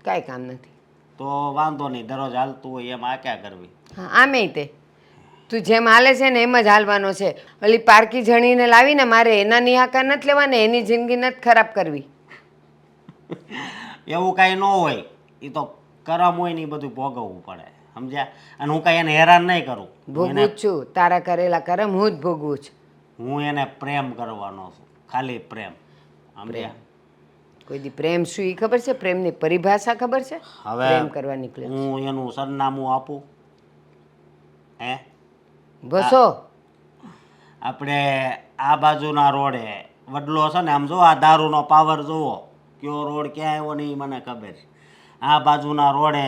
કાંઈ કામ નથી. તો વાંધો નહીં, દરરોજ હાલતું હોય એમ આ ક્યાં કરવી. હા આમેય તે તું જેમ હાલે છે ને એમ જ હાલવાનો છે. ઓલી પારકી જણીને લાવીને મારે એના નિહાકા નથી લેવાને, એની જિંદગી નથી ખરાબ કરવી. એવું કાંઈ ન હોય, એ તો કરમ હોય ને એ બધું ભોગવવું પડે, સમજ્યા? અને હું કાંઈ એને હેરાન નહીં કરું. ભોગવું જ છું, તારા કરેલા કરમ હું જ ભોગવું છું. હું એને પ્રેમ કરવાનો છું, ખાલી પ્રેમ, સમજ્યા? કોઈ દી પ્રેમ શું એ ખબર છે? પ્રેમની પરિભાષા ખબર છે? હવે પ્રેમ કરવા નીકળ્યો હું એનું સરનામું આપું? હે બસો આપણે આ બાજુના રોડે વડલો છે ને, આમ જો આ દારૂનો પાવર જુઓ કયો રોડ ક્યાં આવ્યો ને એ મને ખબર છે. આ બાજુના રોડે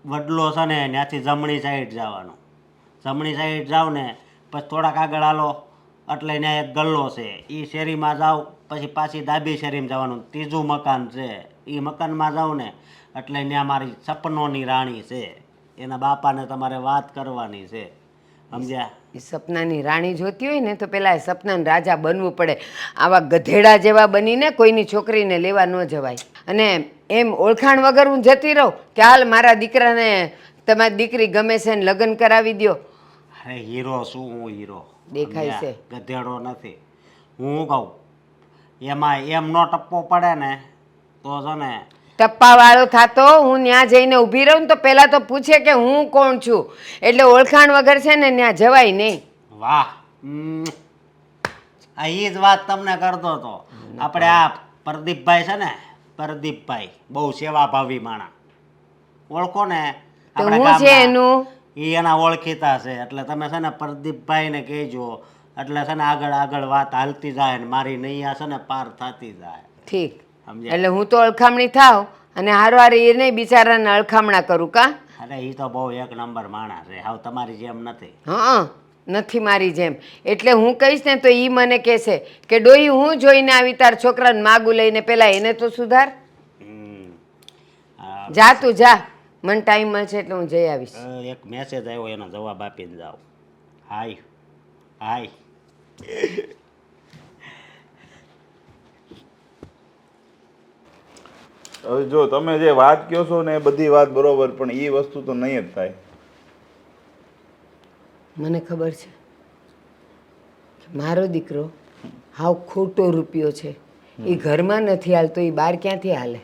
વડલો છે ને ત્યાંથી જમણી સાઈડ જવાનું. જમણી સાઈડ જાવ ને પછી થોડાક આગળ હાલો એટલે ત્યાં એક ગલ્લો છે, એ શેરીમાં જાવ પછી પાછી ડાબી શેરીમાં જવાનું. ત્રીજું મકાન છે, એ મકાનમાં જાવ ને એટલે ત્યાં મારી સપનોની રાણી છે, એના બાપાને તમારે વાત કરવાની છે, સમજ્યા? એ સપનાની રાણી જોતી હોય ને તો પેલા એ સપનાના રાજા બનવું પડે. આવા ગધેડા જેવા બનીને કોઈની છોકરીને લેવા ન જવાય. અને એમ ઓળખાણ વગર હું જતી રહું કે હાલ મારા દીકરાને તમારી દીકરી ગમે છે ને લગ્ન કરાવી દ્યો. અરે હીરો શું હું હીરો દેખાય છે. ગધેડો નથી. હું કહું એમાં એમ નો ટપ્પો પડે ને તો છે ને ટપ્પા વાળો થાતો હું ત્યાં જઈને ઊભી રહું ને તો પહેલા તો પૂછે કે હું કોણ છું. એટલે ઓળખાણ વગર છે ને ત્યાં જવાય નહીં. વાહ આ એ જ વાત તમને કરતો હતો. આપણે આ પ્રદીપભાઈ છે ને, પ્રદીપભાઈ બહુ સેવાભાવી માણા, ઓળખો ને? તો આપણા હું છે ગામના. એનું એ એના ઓળખીતા છે એટલે તમે છે ને પ્રદીપભાઈને કહેજો એટલે છે ને આગળ આગળ વાત હાલતી જાય ને મારી નૈયા છે ને પાર થતી જાય, ઠીક. સમજ્યા? એટલે હું તો અળખામણી થાવ અને હારવાર એ નહીં બિચારાને અળખામણા કરું કા? અરે એ તો બહુ એક નંબર માણસ છે, હાવ તમારી જેમ નથી. હા નથી મારી જેમ. એટલે હું કહીશ ને તો એ મને કહેશે કે ડોહી હું જોઈને આવી તાર છોકરાને માગું લઈને પહેલાં એને તો સુધાર. જા તું જા, મને ટાઈમ મળશે એટલે હું જઈ આવીશ. એક મેસેજ આવ્યો એનો જવાબ આપીને જાઓ. હાય હાય. હવે જો તમે જે વાત કહો છો ને એ બધી વાત બરોબર, પણ એ વસ્તુ તો નહીં જ થાય. મને ખબર છે કે મારો દીકરો હાવ ખોટો રૂપિયો છે. એ ઘરમાં નથી હાલતો, એ બહાર ક્યાંથી હાલે?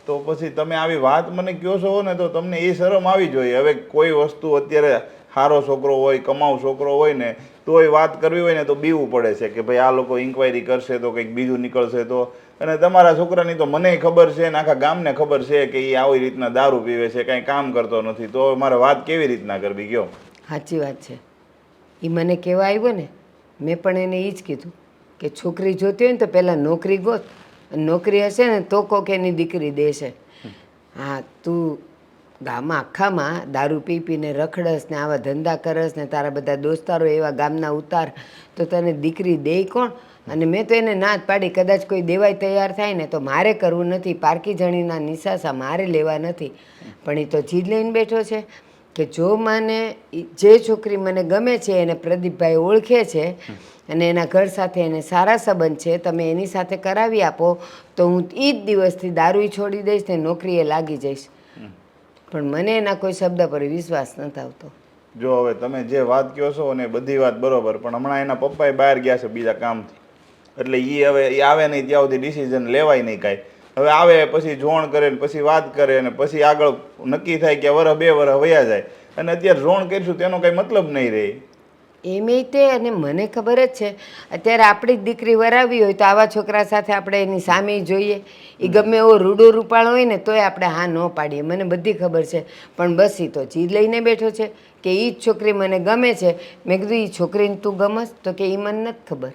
તો પછી તમે આવી વાત મને કહો છો ને તો તમને એ શરમ આવી જોઈએ. હવે કોઈ વસ્તુ અત્યારે સારો છોકરો હોય, કમાઉ છોકરો હોય ને તો એ વાત કરવી હોય ને તો બીવું પડે છે કે ભાઈ આ લોકો ઇન્ક્વાયરી કરશે તો કંઈક બીજું નીકળશે તો. અને તમારા છોકરાની તો મને ખબર છે ને આખા ગામને ખબર છે કે એ આવી રીતના દારૂ પીવે છે, કાંઈ કામ કરતો નથી, તો મારે વાત કેવી રીતના કરવી કયો? સાચી વાત છે. એ મને કહેવા આવ્યો ને, મેં પણ એને એ જ કીધું કે છોકરી જોતી હોય ને તો પહેલાં નોકરી ગોત, નોકરી હશે ને તો કોક એની દીકરી દેશે. હા, તું ગામમાં આખામાં દારૂ પી પીને રખડસ ને આવા ધંધા કરસ ને તારા બધા દોસ્તારો એવા ગામના ઉતાર, તો તને દીકરી દે કોણ? અને મેં તો એને ના જ પાડી. કદાચ કોઈ દેવાય તૈયાર થાય ને તો મારે કરવું નથી, પારકી જણીના નિશાસા મારે લેવા નથી. પણ એ તો જીદ લઈને બેઠો છે કે જો મને જે છોકરી મને ગમે છે એને પ્રદીપભાઈ ઓળખે છે અને એના ઘર સાથે એને સારા સંબંધ છે, તમે એની સાથે કરાવી આપો તો હું એ જ દિવસથી દારૂ છોડી દઈશ ને નોકરીએ લાગી જઈશ. પણ મને એના કોઈ શબ્દ પર વિશ્વાસ નથી આવતો. જો હવે તમે જે વાત કહો છો ને બધી વાત બરોબર, પણ હમણાં એના પપ્પાએ બહાર ગયા છે બીજા કામથી, એટલે એ હવે એ આવે નહીં ત્યાં સુધી ડિસિઝન લેવાય નહીં કાંઈ. હવે આવે પછી જોણ કરે ને પછી વાત કરે ને પછી આગળ નક્કી થાય કે વરસ 2 વરસ વયા જાય, અને અત્યારે જોણ કરીશું તેનો કાંઈ મતલબ નહીં રહે. એમે તે, અને મને ખબર જ છે અત્યારે આપણી જ દીકરી વરાવી હોય તો આવા છોકરા સાથે આપણે એની સામે જોઈએ. એ ગમે એવો રૂડો રૂપાળો હોય ને તોય આપણે હા ન પાડીએ, મને બધી ખબર છે. પણ બસ એ તો જીદ લઈને બેઠો છે કે એ જ છોકરી મને ગમે છે. મેં કીધું એ છોકરીને તું ગમસ? તો કે એ મને નથી ખબર.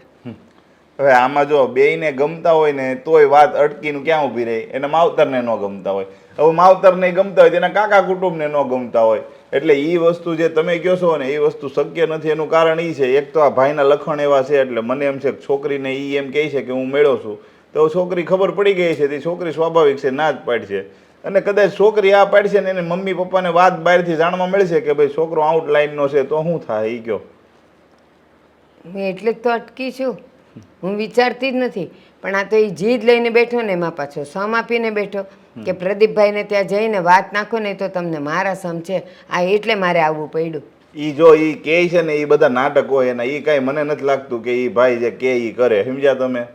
હવે આમાં જો બેયને ગમતા હોય ને તોય વાત અટકીને ક્યાં ઊભી રહી? એના માવતરને ન ગમતા હોય, હવે માવતરને ગમતા હોય તેના કાકા કુટુંબને ન ગમતા હોય. એટલે એ વસ્તુ જે તમે કહો છો ને એ વસ્તુ શક્ય નથી. એનું કારણ એ છે, એક તો આ ભાઈના લખણ એવા છે, એટલે મને એમ છે કે છોકરીને એ એમ કહે છે કે હું મેળો છું, તો છોકરી ખબર પડી ગઈ છે, તે છોકરી સ્વાભાવિક છે ના જ પાડશે. અને કદાચ છોકરી આ પાડશે ને એને મમ્મી પપ્પાને વાત બહારથી જાણવા મળશે કે ભાઈ છોકરો આઉટલાઇનનો છે, તો શું થાય એ કહો? હું એટલે જ તો અટકી છું, હું વિચારતી જ નથી. પણ આ તો એ જીદ લઈને બેઠો ને એમાં પાછો સમ આપીને બેઠો કે પ્રદીપભાઈને ત્યાં જઈને વાત નાખો ને તો તમને મારા સમ છે. આ એટલે મારે આવવું પડ્યું. એ જો એ કહે છે ને એ બધા નાટક હોય એના, એ કાંઈ મને નથી લાગતું કે એ ભાઈ જે કે એ કરે, સમજ્યા તમે?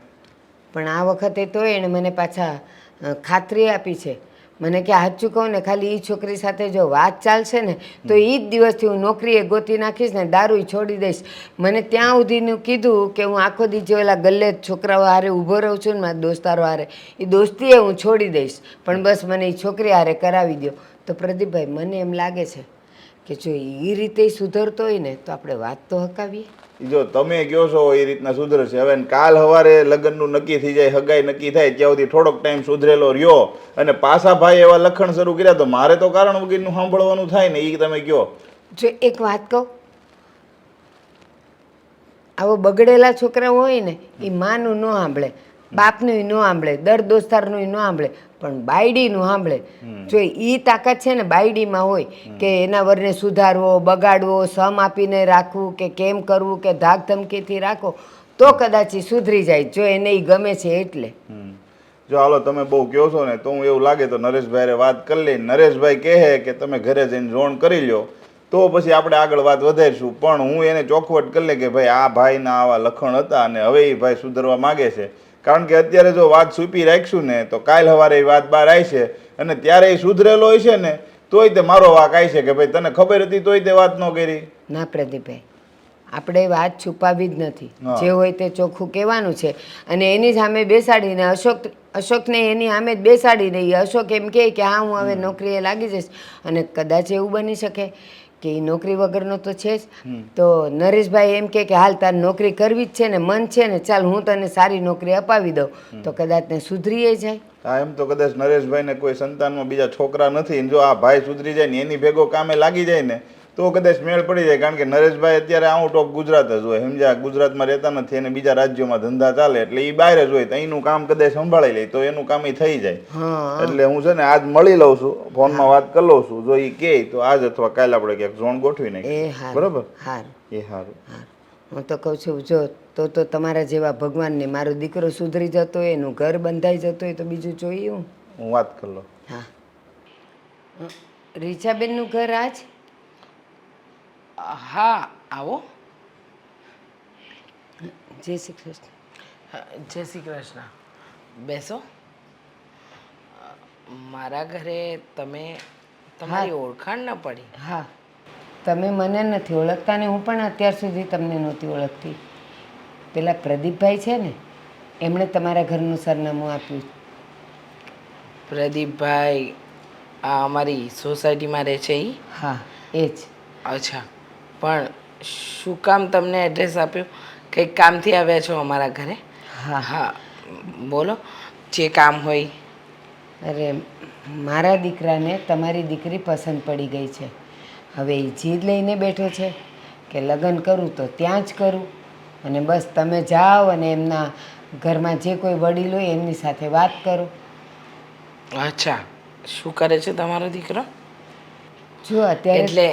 પણ આ વખતે તો એણે મને પાછા ખાતરી આપી છે. મને કે સાચું કહું ને, ખાલી એ છોકરી સાથે જો વાત ચાલશે ને તો એ જ દિવસથી હું નોકરીએ ગોતી નાખીશ ને દારૂ છોડી દઈશ. મને ત્યાં સુધીનું કીધું કે હું આખો દી જે ઓલા ગલ્લે છોકરાઓ હારે ઊભો રહું છું ને મારા દોસ્તારો હારે, એ દોસ્તીએ હું છોડી દઈશ. પણ બસ મને એ છોકરી હારે કરાવી દો. તો પ્રદીપભાઈ મને એમ લાગે છે કે જો એ રીતે સુધરતો હોય ને તો આપણે વાત તો હકાવીએ. જો તમે કહો છો એ રીતના સુધરશે. હવે કાલ સવારે લગ્નનું નક્કી થઈ જાય, હગાઈ નક્કી થાય ત્યાં સુધી થોડોક ટાઈમ સુધરેલો રહ્યો અને પાછા ભાઈ એવા લખણ શરૂ કર્યા તો મારે તો કારણ વગરનું સાંભળવાનું થાય ને, એ તમે કહો. જો એક વાત કહું, આવો બગડેલા છોકરા હોય ને એ માનું ન સાંભળે, બાપનું ન સાંભળે, દર દોસ્તારનું ન સાંભળે, પણ બાયડીનું સાંભળે. જો એ તાકાત છે ને બાયડીમાં હોય કે એના વરને સુધારવો, બગાડવો, સમ આપીને રાખવું કે કેમ કરવું કે ધાક ધમકીથી રાખો તો કદાચ એ સુધરી જાય, જો એને એ ગમે છે એટલે. જો હાલો તમે બહુ કહો છો ને તો હું એવું લાગે તો નરેશભાઈ વાત કરી લઈ. નરેશભાઈ કહે કે તમે ઘરે જઈને જોણ કરી લો તો પછી આપણે આગળ વાત વધારીશું. પણ હું એને ચોખવટ કરી લે કે ભાઈ આ ભાઈના આવા લખણ હતા અને હવે એ ભાઈ સુધરવા માગે છે. કારણ કે અત્યારે જો વાત સૂપી રાખીશું ને તો કાલ સવારે એ વાત બહાર આવી છે અને ત્યારે એ સુધરેલો હોય છે ને તોય તે મારો વાંક આવી છે કે ભાઈ તને ખબર હતી તોય તે વાત ન કરી. ના પ્રદીપભાઈ, આપણે વાત છુપાવી જ નથી, જે હોય તે ચોખ્ખું કહેવાનું છે. અને એની સામે બેસાડીને અશોકને એની સામે જ બેસાડી દઈએ. અશોક એમ કહે કે હા હું હવે નોકરીએ લાગી જઈશ, અને કદાચ એવું બની શકે કે એ નોકરી વગરનો તો છે જ, તો નરેશભાઈ એમ કે હાલ તારે નોકરી કરવી જ છે ને, મન છે ને, ચાલ હું તને સારી નોકરી અપાવી દઉં, તો કદાચ ને સુધરીએ જાય. હા, એમ તો કદાચ નરેશભાઈને કોઈ સંતાનમાં બીજા છોકરા નથી, જો આ ભાઈ સુધરી જાય ને એની ભેગો કામે લાગી જાય ને તો કદાચ મેળ પડી જાય. કારણ કે નરેશભાઈ અત્યારે આઉટ ઓફ ગુજરાત જ હોય, સમજ્યા, ગુજરાતમાં રહેતા નથી અને બીજા રાજ્યોમાં ધંધા ચાલે એટલે એ બહાર જ હોય, તો અહીંનું કામ કદાચ સંભાળી લે તો એનું કામ થઈ જાય. એટલે હું છે ને આજ મળી લઉં છું, ફોનમાં વાત કરી લઉં છું, જો એ કહે તો આજ અથવા કાલે આપણે ક્યાંક ઝોન ગોઠવી એ નાખીએ. હારું બરોબર? હારું એ સારું. હું તો કહું છું જો તો તમારા જેવા ભગવાનને મારો દીકરો સુધરી જતો હોય એનું ઘર બંધાઈ જતું હોય તો બીજું જોઈએ હું. હું વાત કરી લઉં. હા રીચાબેનનું ઘર આજ હા આવો. જય શ્રી કૃષ્ણ. જય શ્રી કૃષ્ણ. બેસો. મારા ઘરે તમે તમારી ઓળખાણ ન પડી. હા તમે મને નથી ઓળખતા ને હું પણ અત્યાર સુધી તમને નહોતી ઓળખતી. પેલા પ્રદીપભાઈ છે ને એમણે તમારા ઘરનું સરનામું આપ્યું. પ્રદીપભાઈ આ અમારી સોસાયટીમાં રહે છે એ? હા એ જ. અચ્છા, પણ શું કામ તમને એડ્રેસ આપ્યું? કંઈક કામથી આવ્યા છો અમારા ઘરે? હા હા બોલો, જે કામ હોય. અરે મારા દીકરાને તમારી દીકરી પસંદ પડી ગઈ છે. હવે એ જીદ લઈને બેઠો છે કે લગ્ન કરું તો ત્યાં જ કરું અને બસ તમે જાઓ અને એમના ઘરમાં જે કોઈ વડીલ હોય એમની સાથે વાત કરો. અચ્છા, શું કરે છે તમારો દીકરો? જો અત્યારે એટલે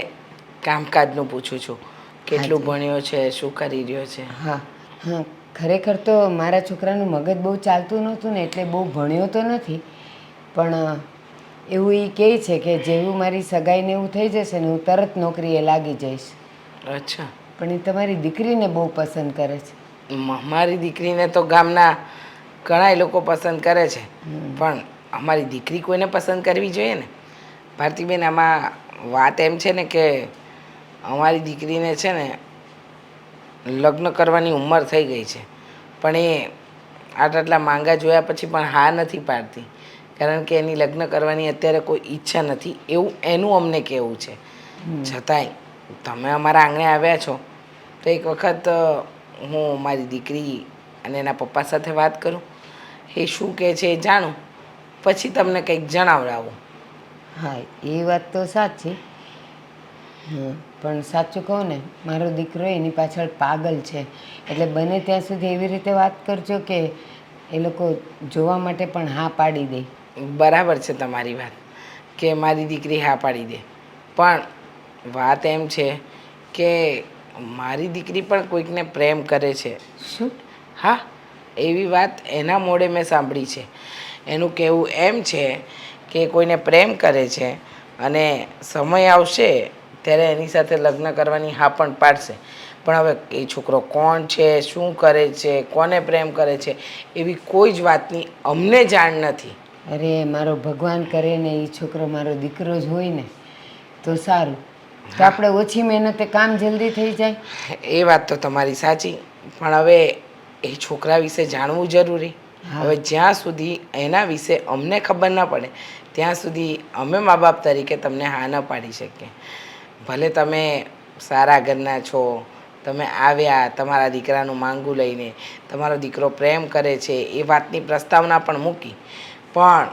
કામકાજનું પૂછું છું, કેટલું હાજી. ભણ્યો છે, શું કરી રહ્યો છે? હા હા ખરેખર તો મારા છોકરાનું મગજ બહુ ચાલતું નહોતું ને એટલે બહુ ભણ્યો તો નથી, પણ એવું એ કહે છે કે જેવું મારી સગાઈને એવું થઈ જશે ને હું તરત નોકરીએ લાગી જઈશ. અચ્છા, પણ એ તમારી દીકરીને બહુ પસંદ કરે છે. મારી દીકરીને તો ગામના ઘણાય લોકો પસંદ કરે છે, પણ અમારી દીકરી કોઈને પસંદ કરવી જોઈએ ને. ભારતીબેન, આમાં વાત એમ છે ને કે અમારી દીકરીને છે ને લગ્ન કરવાની ઉંમર થઈ ગઈ છે, પણ એ આટલા માંગા જોયા પછી પણ હા નથી પાડતી, કારણ કે એની લગ્ન કરવાની અત્યારે કોઈ ઈચ્છા નથી એવું એનું અમને કહેવું છે. છતાંય તમે અમારા આંગણે આવ્યા છો તો એક વખત હું મારી દીકરી અને એના પપ્પા સાથે વાત કરું, એ શું કહે છે એ જાણું, પછી તમને કંઈક જણાવડાવું. હા એ વાત તો સાચી. પણ સાચું કહું ને મારો દીકરો એની પાછળ પાગલ છે, એટલે બને ત્યાં સુધી એવી રીતે વાત કરજો કે એ લોકો જોવા માટે પણ હા પાડી દે. બરાબર છે તમારી વાત કે મારી દીકરી હા પાડી દે, પણ વાત એમ છે કે મારી દીકરી પણ કોઈકને પ્રેમ કરે છે. શું? હા, એવી વાત એના મોઢે મેં સાંભળી છે. એનું કહેવું એમ છે કે કોઈને પ્રેમ કરે છે અને સમય આવશે ત્યારે એની સાથે લગ્ન કરવાની હા પણ પાડશે. પણ હવે એ છોકરો કોણ છે, શું કરે છે, કોને પ્રેમ કરે છે એવી કોઈ જ વાતની અમને જાણ નથી. અરે મારો ભગવાન કરે ને એ છોકરો મારો દીકરો જ હોય ને તો સારું, તો આપણે ઓછી મહેનતે કામ જલ્દી થઈ જાય. એ વાત તો તમારી સાચી, પણ હવે એ છોકરા વિશે જાણવું જરૂરી. હવે જ્યાં સુધી એના વિશે અમને ખબર ન પડે ત્યાં સુધી અમે મા બાપ તરીકે તમને હા ન પાડી શકીએ. ભલે તમે સારા ઘરના છો, તમે આવ્યા તમારા દીકરાનું માંગું લઈને, તમારો દીકરો પ્રેમ કરે છે એ વાતની પ્રસ્તાવના પણ મૂકી, પણ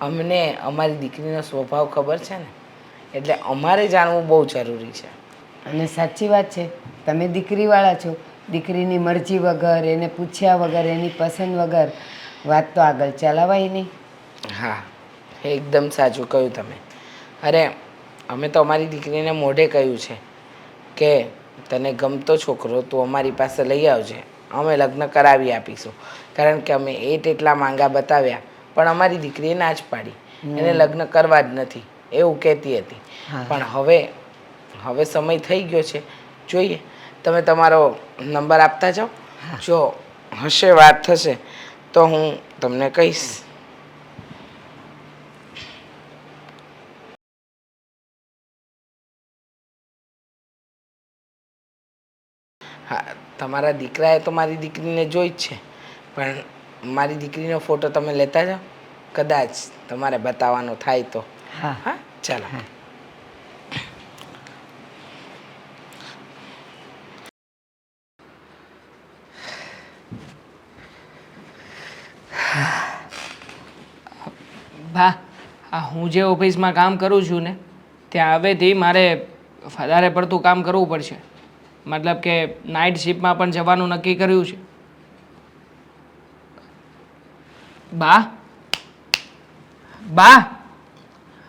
અમને અમારી દીકરીનો સ્વભાવ ખબર છે ને, એટલે અમારે જાણવું બહુ જરૂરી છે. અને સાચી વાત છે, તમે દીકરીવાળા છો, દીકરીની મરજી વગર એને પૂછ્યા વગર એની પસંદ વગર વાત તો આગળ ચલાવાય નહીં. હા, એકદમ સાચું કહ્યું તમે. અરે અમે તો અમારી દીકરીને મોઢે કહ્યું છે કે તને ગમતો છોકરો તું અમારી પાસે લઈ આવજે, અમે લગ્ન કરાવી આપીશું. કારણ કે અમે એટલા માંગા બતાવ્યા પણ અમારી દીકરીએ ના જ પાડી, એને લગ્ન કરવા જ નથી એવું કહેતી હતી. પણ હવે સમય થઈ ગયો છે, જોઈએ. તમે તમારો નંબર આપતા જાઓ, જો હશે વાત થશે તો હું તમને કહીશ. હા, તમારા દીકરાએ તો મારી દીકરીને જોઈ જ છે, પણ મારી દીકરીનો ફોટો તમે લેતા જાઓ, કદાચ તમારે બતાવવાનો થાય તો. હા હા ચાલો. બા, આ હું જે ઓફિસમાં કામ કરું છું ને ત્યાં હવેથી મારે વધારે પડતું કામ કરવું પડશે. મતલબ કે નાઇટ શિફ્ટમાં પણ જવાનું નક્કી કર્યું છે. બા બા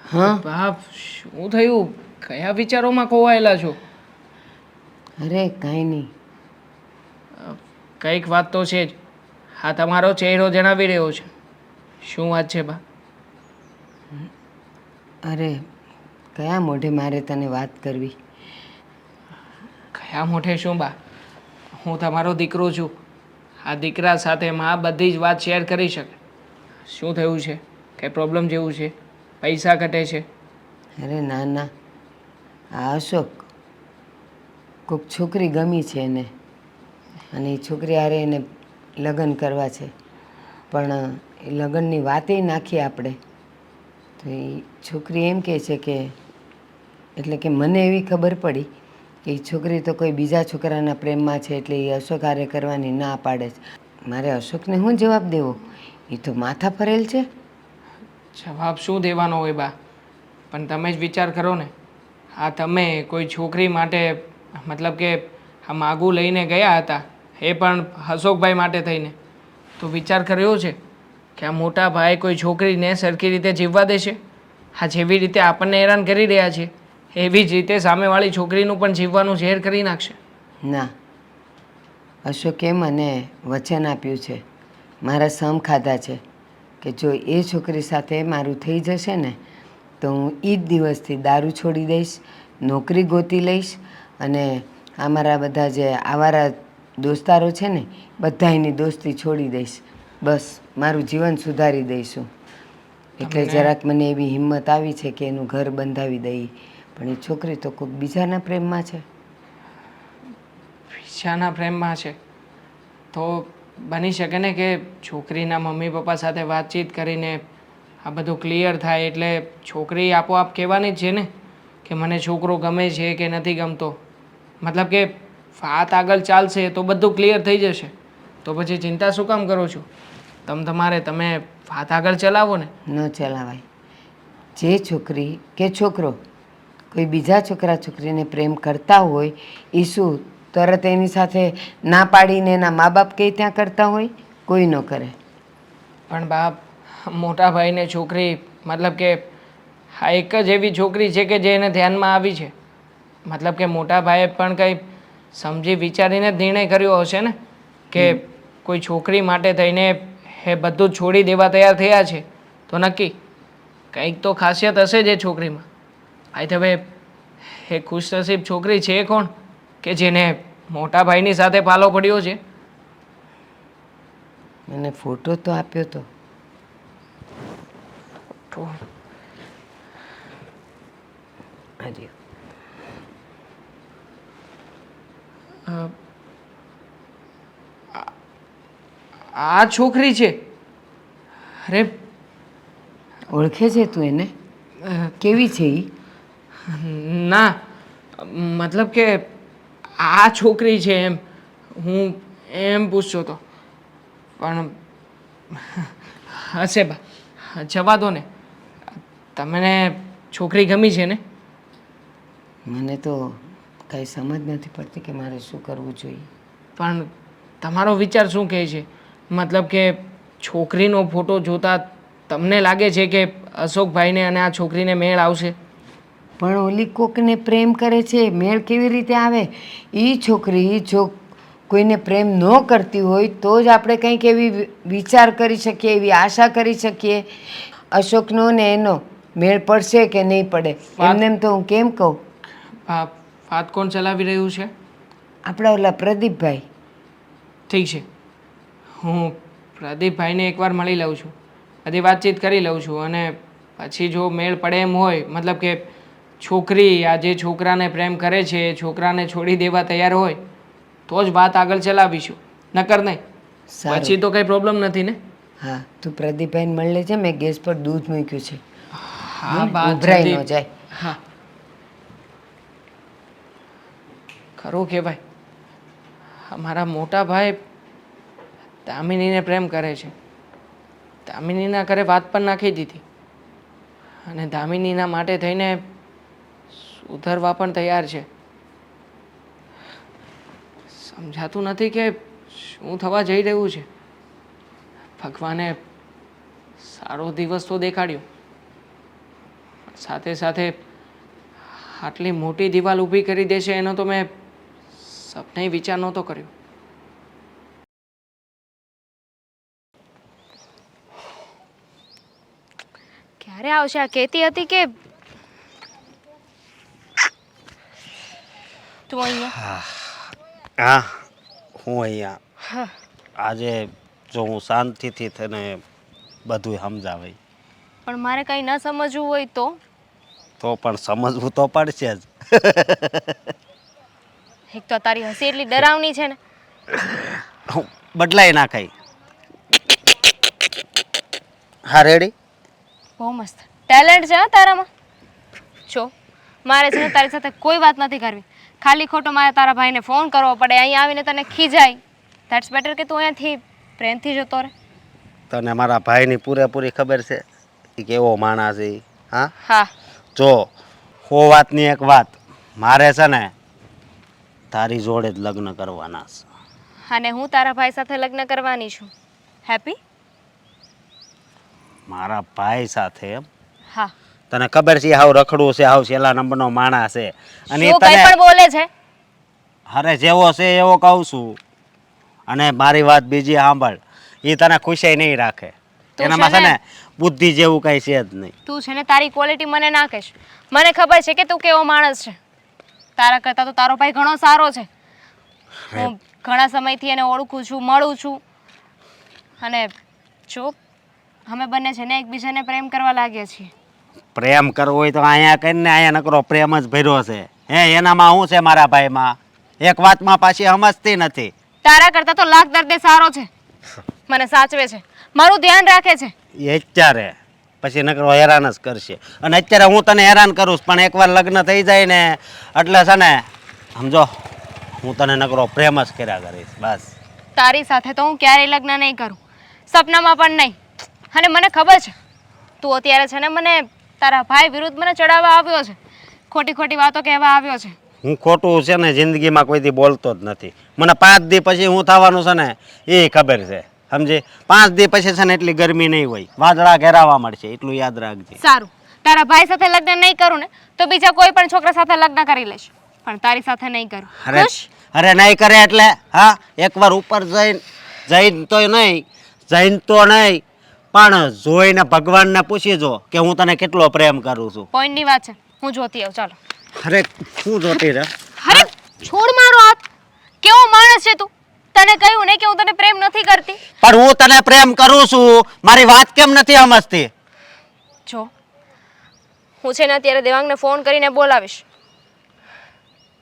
હા બા શું થયું? કયા વિચારોમાં ખોવાયેલા છો? અરે કાંઈ નહીં. કંઈક વાત તો છે જ. હા, તમારો ચહેરો જણાવી રહ્યો છે. શું વાત છે બા? અરે કયા મોઢે મારે તને વાત કરવી? કયા મોઢે શું બા? હું તમારો દીકરો છું. આ દીકરા સાથે માં બધી જ વાત શેર કરી શકે. શું થયું છે? કંઈ પ્રોબ્લેમ જેવું છે? પૈસા ઘટે છે? અરે ના ના, આ અશોક કોઈક છોકરી ગમી છે એને, અને એ છોકરી હારે એને લગ્ન કરવા છે. પણ એ લગ્નની વાતે નાખી આપણે તો એ છોકરી એમ કહે છે કે, એટલે કે મને એવી ખબર પડી કે એ છોકરી તો કોઈ બીજા છોકરાના પ્રેમમાં છે, એટલે એ અશોક હારે કરવાની ના પાડે છે. મારે અશોકને શું જવાબ દેવો? એ તો માથા ફરેલ છે. જવાબ શું દેવાનો હોય બા? પણ તમે જ વિચાર કરો ને. આ તમે કોઈ છોકરી માટે મતલબ કે આ માગું લઈને ગયા હતા, એ પણ અશોકભાઈ માટે થઈને, તો વિચાર કર્યો છે કે આ મોટા ભાઈ કોઈ છોકરીને સરખી રીતે જીવવા દેશે? આ જેવી રીતે આપણને હેરાન કરી રહ્યા છે, એવી જ રીતે સામેવાળી છોકરીનું પણ જીવવાનું ઝેર કરી નાખશે. ના, અશોકે મને વચન આપ્યું છે, મારા સમ ખાધા છે કે જો એ છોકરી સાથે મારું થઈ જશે ને તો હું એ જ દિવસથી દારૂ છોડી દઈશ, નોકરી ગોતી લઈશ, અને અમારા બધા જે આવારા દોસ્તારો છે ને બધા એની દોસ્તી છોડી દઈશ. બસ મારું જીવન સુધારી દઈશું. એટલે જરાક મને એવી હિંમત આવી છે કે એનું ઘર બંધાવી દઈ. પણ એ છોકરી તો કોઈક બીજાના પ્રેમમાં છે. બીજાના પ્રેમમાં છે તો બની શકે ને કે છોકરીના મમ્મી પપ્પા સાથે વાતચીત કરીને આ બધું ક્લિયર થાય, એટલે છોકરી આપોઆપ કહેવાની જ છે ને કે મને છોકરો ગમે છે કે નથી ગમતો. મતલબ કે વાત આગળ ચાલશે તો બધું ક્લિયર થઈ જશે. તો પછી ચિંતા શું કામ કરો છો? તમે વાત આગળ ચલાવો ને. ન ચલાવાય. જે છોકરી કે છોકરો કોઈ બીજા છોકરા છોકરીને પ્રેમ કરતા હોય એ શું તરત એની સાથે ના પાડીને એના મા બાપ કંઈ ત્યાં કરતા હોય? કોઈ ન કરે. પણ બાપ, મોટા ભાઈને છોકરી મતલબ કે આ એક જ એવી છોકરી છે કે જે એને ધ્યાનમાં આવી છે. મતલબ કે મોટા ભાઈએ પણ કંઈ સમજી વિચારીને જ નિર્ણય કર્યો હશે ને કે કોઈ છોકરી માટે થઈને એ બધું જ છોડી દેવા તૈયાર થયા છે, તો નક્કી કંઈક તો ખાસિયત હશે જ એ છોકરીમાં. ભાઈ હવે એ ખુશનસીબ છોકરી છે કોણ કે જેને મોટા ભાઈની સાથે પાલો પડ્યો છે? મને ફોટો તો આપ્યો તો. તો હજી આ છોકરી છે? અરે ઓળખે છે તું એને? કેવી છે એ? ના, મતલબ કે આ છોકરી છે એમ હું એમ પૂછતો હતો. પણ હશે બા, જવા દો ને. તમને છોકરી ગમી છે ને? મને તો કાંઈ સમજ નથી પડતી કે મારે શું કરવું જોઈએ. પણ તમારો વિચાર શું કહે છે? મતલબ કે છોકરીનો ફોટો જોતા તમને લાગે છે કે અશોકભાઈને અને આ છોકરીને મેળ આવશે? પણ ઓલી કોકને પ્રેમ કરે છે, મેળ કેવી રીતે આવે? એ છોકરી જો કોઈને પ્રેમ ન કરતી હોય તો જ આપણે કંઈક એવી વિચાર કરી શકીએ, એવી આશા કરી શકીએ. અશોકનો ને એનો મેળ પડશે કે નહીં પડે એમને એમ તો હું કેમ કહું? વાત કોણ ચલાવી રહ્યું છે? આપણા ઓલા પ્રદીપભાઈ. ઠીક છે, હું પ્રદીપભાઈને એકવાર મળી લઉં છું, બધી વાતચીત કરી લઉં છું, અને પછી જો મેળ પડે એમ હોય, મતલબ કે છોકરી આ જે છોકરાને પ્રેમ કરે છે એ છોકરાને છોડી દેવા તૈયાર હોય તો જ વાત આગળ ચલાવીશું, નકર નહીં. સારું. પછી તો કંઈ પ્રોબ્લેમ નથી ને? હા, તું પ્રદીપભાઈને મળી લેજે. મેં ગેસ પર દૂધ મૂક્યું છે. હા બા, ઉભરાઈ જલ્દી. ન જાય. હા, ખરું કહેવાય. અમારા મોટા ભાઈ દામિનીને પ્રેમ કરે છે. દામિનીના ઘરે વાત પણ નાખી દીધી, અને દામિનીના માટે થઈને સુધરવા પણ તૈયાર છે. સમજાતું નથી કે શું થવા જઈ રહ્યું છે. ભગવાને સારો દિવસ તો દેખાડ્યો, સાથે સાથે આટલી મોટી દિવાલ ઊભી કરી દેશે એનો તો મેં સપને વિચાર નહોતો કર્યો. ક્યારે આવશે? આ કહેતી હતી કે તું અહીંયા. હા, હું અહીંયા આજે જો હું શાંતિથી તને બધું સમજાવે પણ મારે કંઈ ન સમજવું હોય તો પણ સમજવું તો પડશે જ. એક તો તારી હસી એટલી ડરાવની છે ને. બદલાઈ નાખાય. હા, રેડી? બહુ મસ્ત ટેલેન્ટ છે હા તારામાં. જો મારે છે ને તારી સાથે કોઈ વાત નથી કરવી. ખાલી ખોટો મારે તારા ભાઈને ફોન કરવો પડે, અહીંયા આવીને તને ખીજાય. ધેટ્સ બેટર કે તું અહીંયાથી પ્રેમથી જતો રહે. તને મારા ભાઈની પૂરેપૂરી ખબર છે એ કેવો માણસ છે. હા હા, જો હો વાતની એક વાત, મારે છે ને તારી જોડે જ લગ્ન કરવાના છે. અને હું તારા ભાઈ સાથે લગ્ન કરવાની છું. હેપી? મારા ભાઈ સાથે એમ? હા. તને ખબર છે હાવ રખડું છે, હાવ છેલ્લા નંબરનો માણસ છે. અને શું કંઈ પણ બોલે છે? અરે જેવો છે એવો કહું છું. અને મારી વાત બીજી સાંભળ, એ તને ખુશાઈ નહીં રાખે. તું એનામાં છે છે ને- ને બુદ્ધિ જેવું કઈ છે જ નહીં. તું છે ને તારી ક્વોલિટી મને ના કહેશ. મને ખબર છે કે તું કેવો માણસ છે. તારા કરતાં તો તારો ભાઈ ઘણો સારો છે. હું ઘણા સમયથી એને ઓળખું છું, મળું છું. અને જો અમે બંને છે ને એકબીજાને પ્રેમ કરવા લાગ્યા છીએ. પ્રેમ કરવો હોય તો અહીંયા કરીને અહીંયા નકરો પ્રેમ જ ભર્યો છે. હે એનામાં શું છે મારા ભાઈમાં? એક વાતમાં પાછી સમજતી નથી. તારા કરતાં તો લાખ દર્દે સારો છે. મને સાચવે છે, મારું ધ્યાન રાખે છે. એ અત્યારે પછી નકરો હેરાન જ કરશે. અને અત્યારે હું તને હેરાન કરું છું, પણ એકવાર લગ્ન થઈ જાય ને એટલે છે ને સમજો હું તને નકરો પ્રેમ જ કર્યા કરીશ બસ. તારી સાથે તો હું ક્યારેય લગ્ન નહીં કરું, સપનામાં પણ નહીં. અને મને ખબર છે તું અત્યારે છે ને મને તારા ભાઈ વિરુદ્ધ મને ચડાવવા આવ્યો છે, ખોટી ખોટી વાતો કહેવા આવ્યો છે. હું ખોટું છે ને જિંદગીમાં કોઈથી બોલતો જ નથી. મને 5 દી પછી હું થવાનું છે ને એ ખબર છે, સમજી? 5 દી પછી છે ને એટલી ગરમી નહીં હોય, વાદળા ઘેરાવા મળશે, એટલું યાદ રાખજે. સારું, તારા ભાઈ સાથે લગ્ન નહીં કરું ને તો બીજા કોઈ પણ છોકરા સાથે લગ્ન કરી લઈશ, પણ તારી સાથે નહીં કરું. અરે ખુશ? અરે નહીં કરે એટલે હા, એકવાર ઉપર જઈને તો નહીં, જઈને તો નહીં, પણ જોઈને ભગવાનને પૂછી જો કે હું તને કેટલો પ્રેમ કરું છું. પોઈન્ટની વાત છે, હું જોતી આવું. ચાલો. અરે શું જોતી રે? અરે છોડ મારો હાથ. કેવો માણસ છે તું? તને કહ્યું ને કે હું તને પ્રેમ નથી કરતી. પણ હું તને પ્રેમ કરું છું, મારી વાત કેમ નથી સમજતી? જો હું છે ને અત્યારે દેવાંગને ફોન કરીને બોલાવીશ.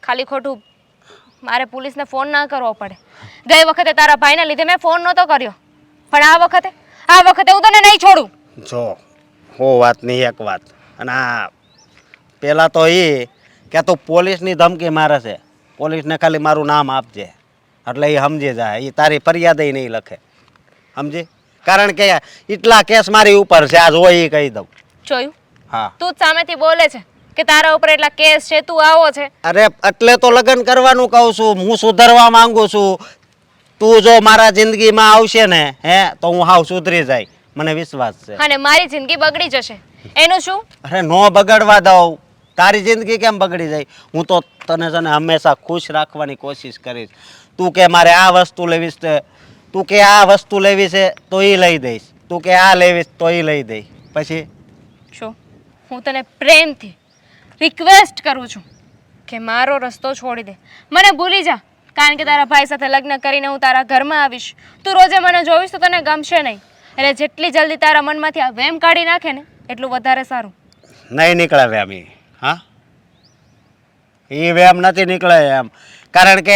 ખાલી ખોટું મારે પોલીસને ફોન ના કરવો પડે. ગઈ વખતે તારા ભાઈના લીધે મેં ફોન નહોતો કર્યો, પણ આ વખતે હું તને નહીં છોડું. જો હો વાત નહીં એક વાત. અને આ પેલા તો એ કે તું પોલીસની ધમકી મારે છે, પોલીસને ખાલી મારું નામ આપજે એટલે એ સમજી જાય. એ તારી ફરિયાદ નહીં લખે, સમજી? કારણ કે એટલા કેસ મારી ઉપર છે, આજ હોય એ કહી દઉં. જોયું? હા. તું જ સામેથી બોલે છે કે તારા ઉપર એટલા કેસ છે, તું આવો છે. અરે એટલે તો લગ્ન કરવાનું કહું છું, હું સુધરવા માંગુ છું. તું જો મારા જિંદગીમાં આવશે ને તો હું હાવ સુધરી જાય, મને વિશ્વાસ છે. અને મારી જિંદગી બગડી જશે એનું શું? અરે નો બગડવા દઉં. તારી જિંદગી કેમ બગડી જાય? હું તો તને છે ને હંમેશા ખુશ રાખવાની કોશિશ કરીશ. તું કે મારે આ વસ્તુ લેવી છે, તું કે આ વસ્તુ લેવી છે તો એ લઈ દઈશ, તું કે આ લેવી તો એ લઈ દઈશ. પછી જો હું તને પ્રેમથી રિક્વેસ્ટ કરું છું કે મારો રસ્તો છોડી દે, મને ભૂલી જા. કારણ કે તારા ભાઈ સાથે લગ્ન કરીને હું તારા ઘરમાં આવીશ, તું રોજે મને જોઈશ તો તને ગમશે નહીં. એટલે જેટલી જલ્દી તારા મનમાંથી આ વેમ કાઢી નાખે ને એટલું વધારે સારું. નહીં નીકળે વેમ એ. હા, એ વેમ નથી નીકળે એમ. કારણ કે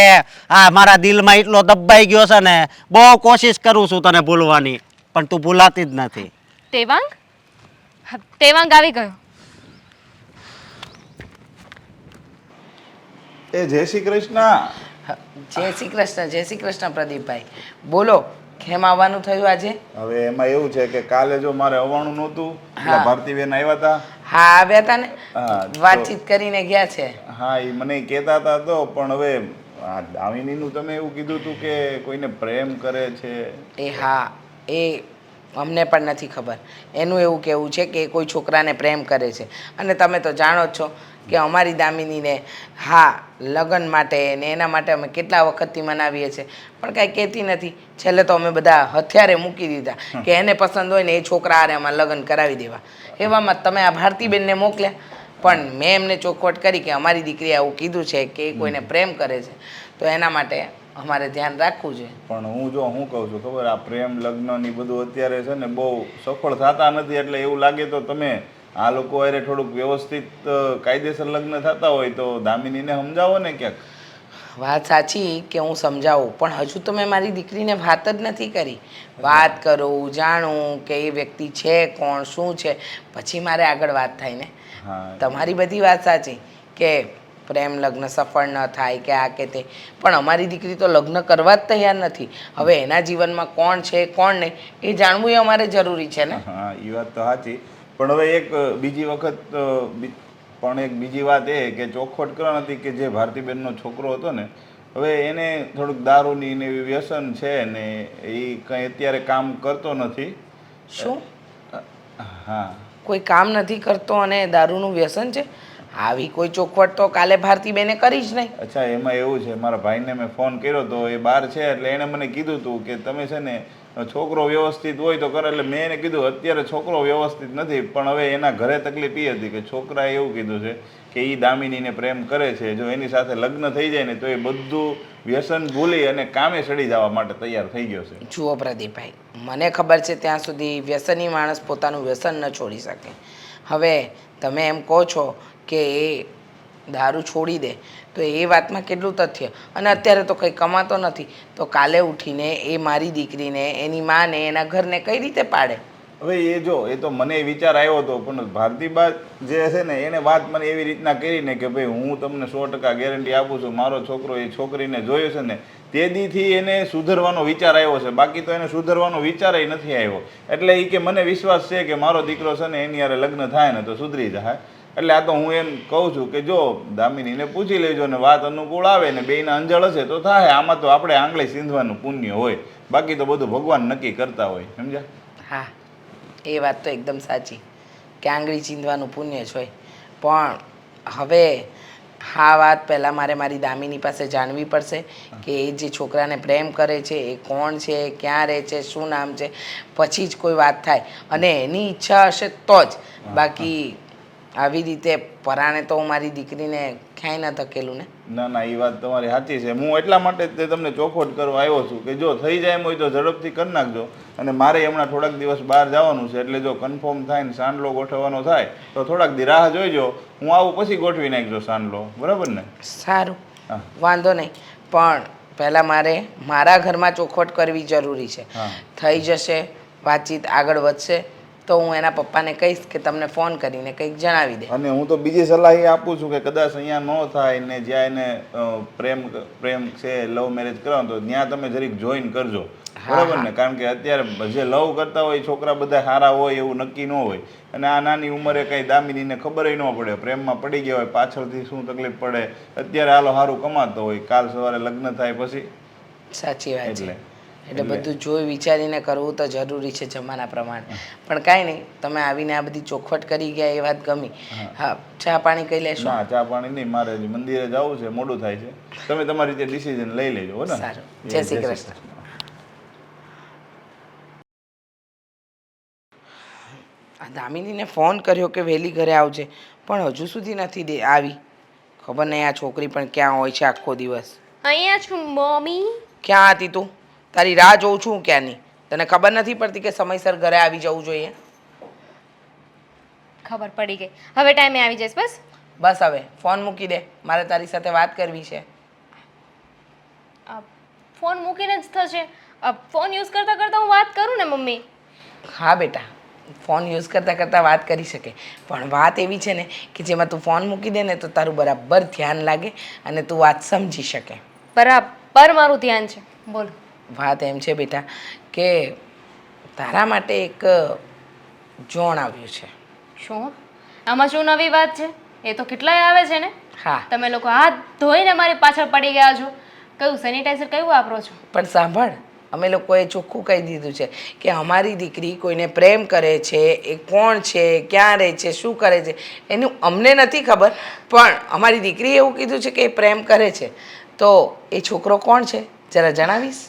આ મારા દિલમાં એટલો દબાઈ ગયો છે ને, બહુ કોશિશ કરું છું તને ભૂલવાની, પણ તું ભૂલાતી જ નથી. તેવાંગ? હા, તેવાંગ આવી ગયો. એ જય શ્રી કૃષ્ણ. જય શ્રી કૃષ્ણ પ્રદીપભાઈ. બોલો, કેમ આવવાનું થયું આજે? હવે એમાં એવું છે કે કાલે જો મારે આવવાનું નહોતું એટલે ભારતીબેન આવ્યા હતા. હા આવ્યા હતા ને, હા, વાતચીત કરીને ગયા છે. હા એ મને કહેતા હતા તો, પણ હવે આ દામિનીનું તમે એવું કીધું હતું કે કોઈને પ્રેમ કરે છે. એ હા, એ અમને પણ નથી ખબર. એનું એવું કહેવું છે કે એ કોઈ છોકરાને પ્રેમ કરે છે. અને તમે તો જાણો જ છો કે અમારી દામિનીને હા લગ્ન માટે ને એના માટે અમે કેટલા વખતથી મનાવીએ છીએ, પણ કાંઈ કહેતી નથી. છેલ્લે તો અમે બધા હથિયારે મૂકી દીધા કે એને પસંદ હોય ને એ છોકરા હારે અમારે લગ્ન કરાવી દેવા. એવામાં તમે આ ભારતીબેનને મોકલ્યા, પણ મેં એમને ચોખવટ કરી કે અમારી દીકરીએ આવું કીધું છે કે એ કોઈને પ્રેમ કરે છે, તો એના માટે અમારે ધ્યાન રાખવું જોઈએ. પણ હું કહું છું ખબર, આ પ્રેમ લગ્ન ની બધું અત્યારે છે ને બહુ સફળ થતા નથી. એટલે એવું લાગે તો તમે આ લોકો અરે થોડુંક વ્યવસ્થિત કાયદેસર લગ્ન થતા હોય તો દામિનીને સમજાવો ને ક્યાંક. વાત સાચી કે હું સમજાવું, પણ હજુ તો મેં મારી દીકરીને વાત જ નથી કરી. વાત કરું, જાણું કે એ વ્યક્તિ છે કોણ, શું છે, પછી મારે આગળ વાત થાય ને. હા તમારી બધી વાત સાચી કે પ્રેમ લગ્ન સફળ ન થાય કે આ કે તે, પણ અમારી દીકરી તો લગ્ન કરવા જ તૈયાર નથી. હવે એના જીવનમાં કોણ છે કોણ નહીં એ જાણવું એ અમારે જરૂરી છે ને. હા એ વાત તો સાચી, પણ હવે એક બીજી વાત એ કે ચોખવટ કરવા નથી કે જે ભારતીબેનનો છોકરો હતો ને, હવે એને થોડુંક દારૂની ને એવી વ્યસન છે ને એ કંઈ અત્યારે કામ કરતો નથી. શું? હા કોઈ કામ નથી કરતો અને દારૂનું વ્યસન છે? આવી કોઈ ચોખવટ તો કાલે ભારતીબેને કરી જ નહીં. અચ્છા, એમાં એવું છે, મારા ભાઈને મેં ફોન કર્યો તો એ બહાર છે, એટલે એણે મને કીધું હતું કે તમે છે ને છોકરો વ્યવસ્થિત હોય તો કરે. એટલે મેં એને કીધું અત્યારે છોકરો વ્યવસ્થિત નથી, પણ હવે એના ઘરે તકલીફ એ હતી કે છોકરાએ એવું કીધું છે કે એ દામિનીને પ્રેમ કરે છે, જો એની સાથે લગ્ન થઈ જાય ને તો એ બધું વ્યસન ભૂલી અને કામે ચડી જવા માટે તૈયાર થઈ ગયો છે. જુઓ પ્રદીપભાઈ, મને ખબર છે ત્યાં સુધી વ્યસની માણસ પોતાનું વ્યસન ન છોડી શકે. હવે તમે એમ કહો છો કે એ દારૂ છોડી દે, તો એ વાતમાં કેટલું તથ્ય? અને અત્યારે તો કંઈ કમાતો નથી, તો કાલે ઉઠીને એ મારી દીકરીને એની માને એના ઘરને કઈ રીતે પાડે? હવે એ જો એ તો મને વિચાર આવ્યો હતો, પણ ભારતીબા જે છે ને એને વાત મને એવી રીતના કરી ને કે ભાઈ હું તમને 100% ગેરંટી આપું છું, મારો છોકરો એ છોકરીને જોયો છે ને તે દીથી એને સુધરવાનો વિચાર આવ્યો છે, બાકી તો એને સુધરવાનો વિચાર નથી આવ્યો. એટલે એ કે મને વિશ્વાસ છે કે મારો દીકરો છે ને એની યારે લગ્ન થાય ને તો સુધરી જાય. એટલે આ તો હું એમ કહું છું કે જો દામિનીને પૂછી લેજો ને વાત અનુકૂળ આવે ને બેયના અંજળ હશે તો થાય. આમાં તો આપણે આંગળી સીંધવાનું પુણ્ય હોય, બાકી તો બધું ભગવાન નક્કી કરતા હોય. સમજ્યા? હા, એ વાત તો એકદમ સાચી કે આંગળી ચીંધવાનું પુણ્ય જ હોય. પણ હવે આ વાત પહેલાં મારે મારી દામિની પાસે જાણવી પડશે કે એ જે છોકરાને પ્રેમ કરે છે એ કોણ છે, ક્યાં રહે છે, શું નામ છે, પછી જ કોઈ વાત થાય. અને એની ઈચ્છા હશે તો જ, બાકી આવી રીતે પરાણે તો હું મારી દીકરીને ક્યાંય ન ધકેલું ને. ના ના, એ વાત તમારી સાચી છે. હું એટલા માટે જ તમને ચોખવટ કરવા આવ્યો છું કે જો થઈ જાય એમ હોય તો ઝડપથી કરી નાખજો. અને મારે હમણાં થોડાક દિવસ બહાર જવાનું છે, એટલે જો કન્ફર્મ થાય ને સાંડલો ગોઠવવાનો થાય તો થોડાક દી રાહ જોઈજો. હું આવું પછી ગોઠવી નાખજો સાંડલો, બરાબર ને? સારું, હા. વાંધો નહીં, પણ પહેલાં મારે મારા ઘરમાં ચોખવટ કરવી જરૂરી છે. હા. થઈ જશે, વાતચીત આગળ વધશે તો હું એના પપ્પાને કહીશ કે તમને ફોન કરીને કંઈક જણાવી દે. અને હું તો બીજી સલાહ એ આપું છું કે કદાચ અહીંયા ન થાય ને જ્યાં એને પ્રેમ છે, લવ મેરેજ કરવાનું, તો ત્યાં તમે જરીક જોઈન કરજો, બરાબર ને? કારણ કે અત્યારે જે લવ કરતા હોય છોકરા બધા સારા હોય એવું નક્કી ન હોય. અને આ નાની ઉંમરે કંઈ દામિનીને ખબર ન પડે, પ્રેમમાં પડી ગયા હોય, પાછળથી શું તકલીફ પડે. અત્યારે હાલો સારું કમાતો હોય, કાલ સવારે લગ્ન થાય પછી. સાચી વાત છે. એટલે બધું જોઈ વિચારીને કરવું તો જરૂરી છે જમાના પ્રમાણે. પણ કાંઈ નહીં, તમે આવીને આ બધી ચોખવટ કરી ગયા એ વાત ગમી. હા, ચા પાણી કઈ લેશો? ના, ચા પાણી નહીં, મારે મંદિરે જવું છે, મોડું થાય છે. તમે તમારી રીતે ડિસિઝન લઈ લેજો, હો ને? સારું, જય શ્રી કૃષ્ણ. આ દામિનીને ફોન કર્યો કે વહેલી ઘરે આવજે, પણ હજુ સુધી નથી આવી. ખબર નહીં આ છોકરી પણ ક્યાં હોય છે આખો દિવસ. અહીંયા છું મમ્મી. ક્યાં હતી તું? તારી રાહ જોઉં છું હું ક્યાંની. તને ખબર નથી પડતી કે સમયસર ઘરે આવી જવું જોઈએ? ખબર પડી ગઈ, હવે ટાઈમે આવી જઈશ. બસ બસ હવે ફોન મૂકી દે, મારે તારી સાથે વાત કરવી છે. ફોન મૂકીને જ થશે. ફોન યુઝ કરતાં કરતાં હું વાત કરું ને મમ્મી. હા બેટા, ફોન યુઝ કરતાં કરતાં વાત કરી શકે, પણ વાત એવી છે ને કે જેમાં તું ફોન મૂકી દે ને તો તારું બરાબર ધ્યાન લાગે અને તું વાત સમજી શકે. બરાબર મારું ધ્યાન છે. બોલો. વાત એમ છે બેટા કે તારા માટે એક જોણ આવ્યું છે. શું આમાં શું નવી વાત છે? એ તો કેટલાય આવે છે ને. હા તમે લોકો હાથ ધોઈને મારી પાછળ પડી ગયા છો. કયું સેનિટાઈઝર કયું વાપરો છો? પણ સાંભળ, અમે લોકોએ ચોખ્ખું કહી દીધું છે કે અમારી દીકરી કોઈને પ્રેમ કરે છે, એ કોણ છે, ક્યાં રહે છે, શું કરે છે એનું અમને નથી ખબર, પણ અમારી દીકરીએ એવું કીધું છે કે એ પ્રેમ કરે છે. તો એ છોકરો કોણ છે જરા જણાવીશ?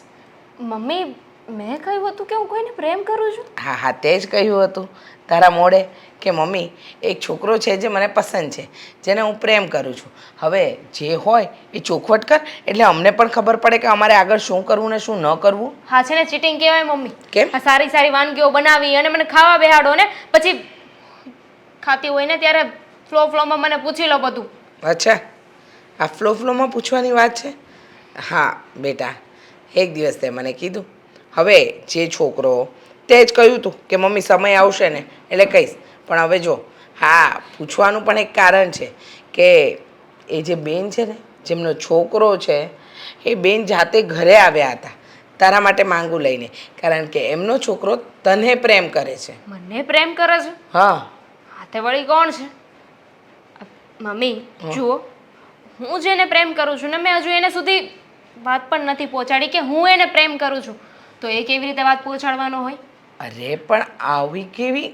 મમ્મી, મેં કહ્યું હતું કે હું કોઈને પ્રેમ કરું છું? હા હા, તે જ કહ્યું હતું તારા મોઢે કે મમ્મી એક છોકરો છે જે મને પસંદ છે, જેને હું પ્રેમ કરું છું. હવે જે હોય એ ચોખવટ કર એટલે અમને પણ ખબર પડે કે અમારે આગળ શું કરવું ને શું ન કરવું. હા છે ને, ચીટિંગ કહેવાય મમ્મી. કેમ? આ સારી સારી વાનગીઓ બનાવી અને મને ખાવા બેહાડો ને પછી ખાતી હોય ને ત્યારે ફ્લોમાં મને પૂછી લો બધું. અચ્છા, આ ફ્લોમાં પૂછવાની વાત છે? હા બેટા, એક દિવસ તે મને કીધું. હવે જે છોકરો તે જ કહ્યું હતું કે મમ્મી સમય આવશે ને એટલે કહીશ. પણ હવે જો, હા પૂછવાનું પણ એક કારણ છે કે એ જે બેન છે ને જેમનો છોકરો છે એ બેન જાતે ઘરે આવ્યા હતા તારા માટે માંગુ લઈને, કારણ કે એમનો છોકરો તને પ્રેમ કરે છે. મને પ્રેમ કરે છે? હા. હા તે વળી કોણ છે? મમ્મી જુઓ, હું જેને પ્રેમ કરું છું ને મેં હજુ એને સુધી વાત પણ નથી પહોંચાડી કે હું એને પ્રેમ કરું છું. તો એ કેવી રીતે વાત પહોંચાડવાનો હોય? અરે પણ આવી કેવી?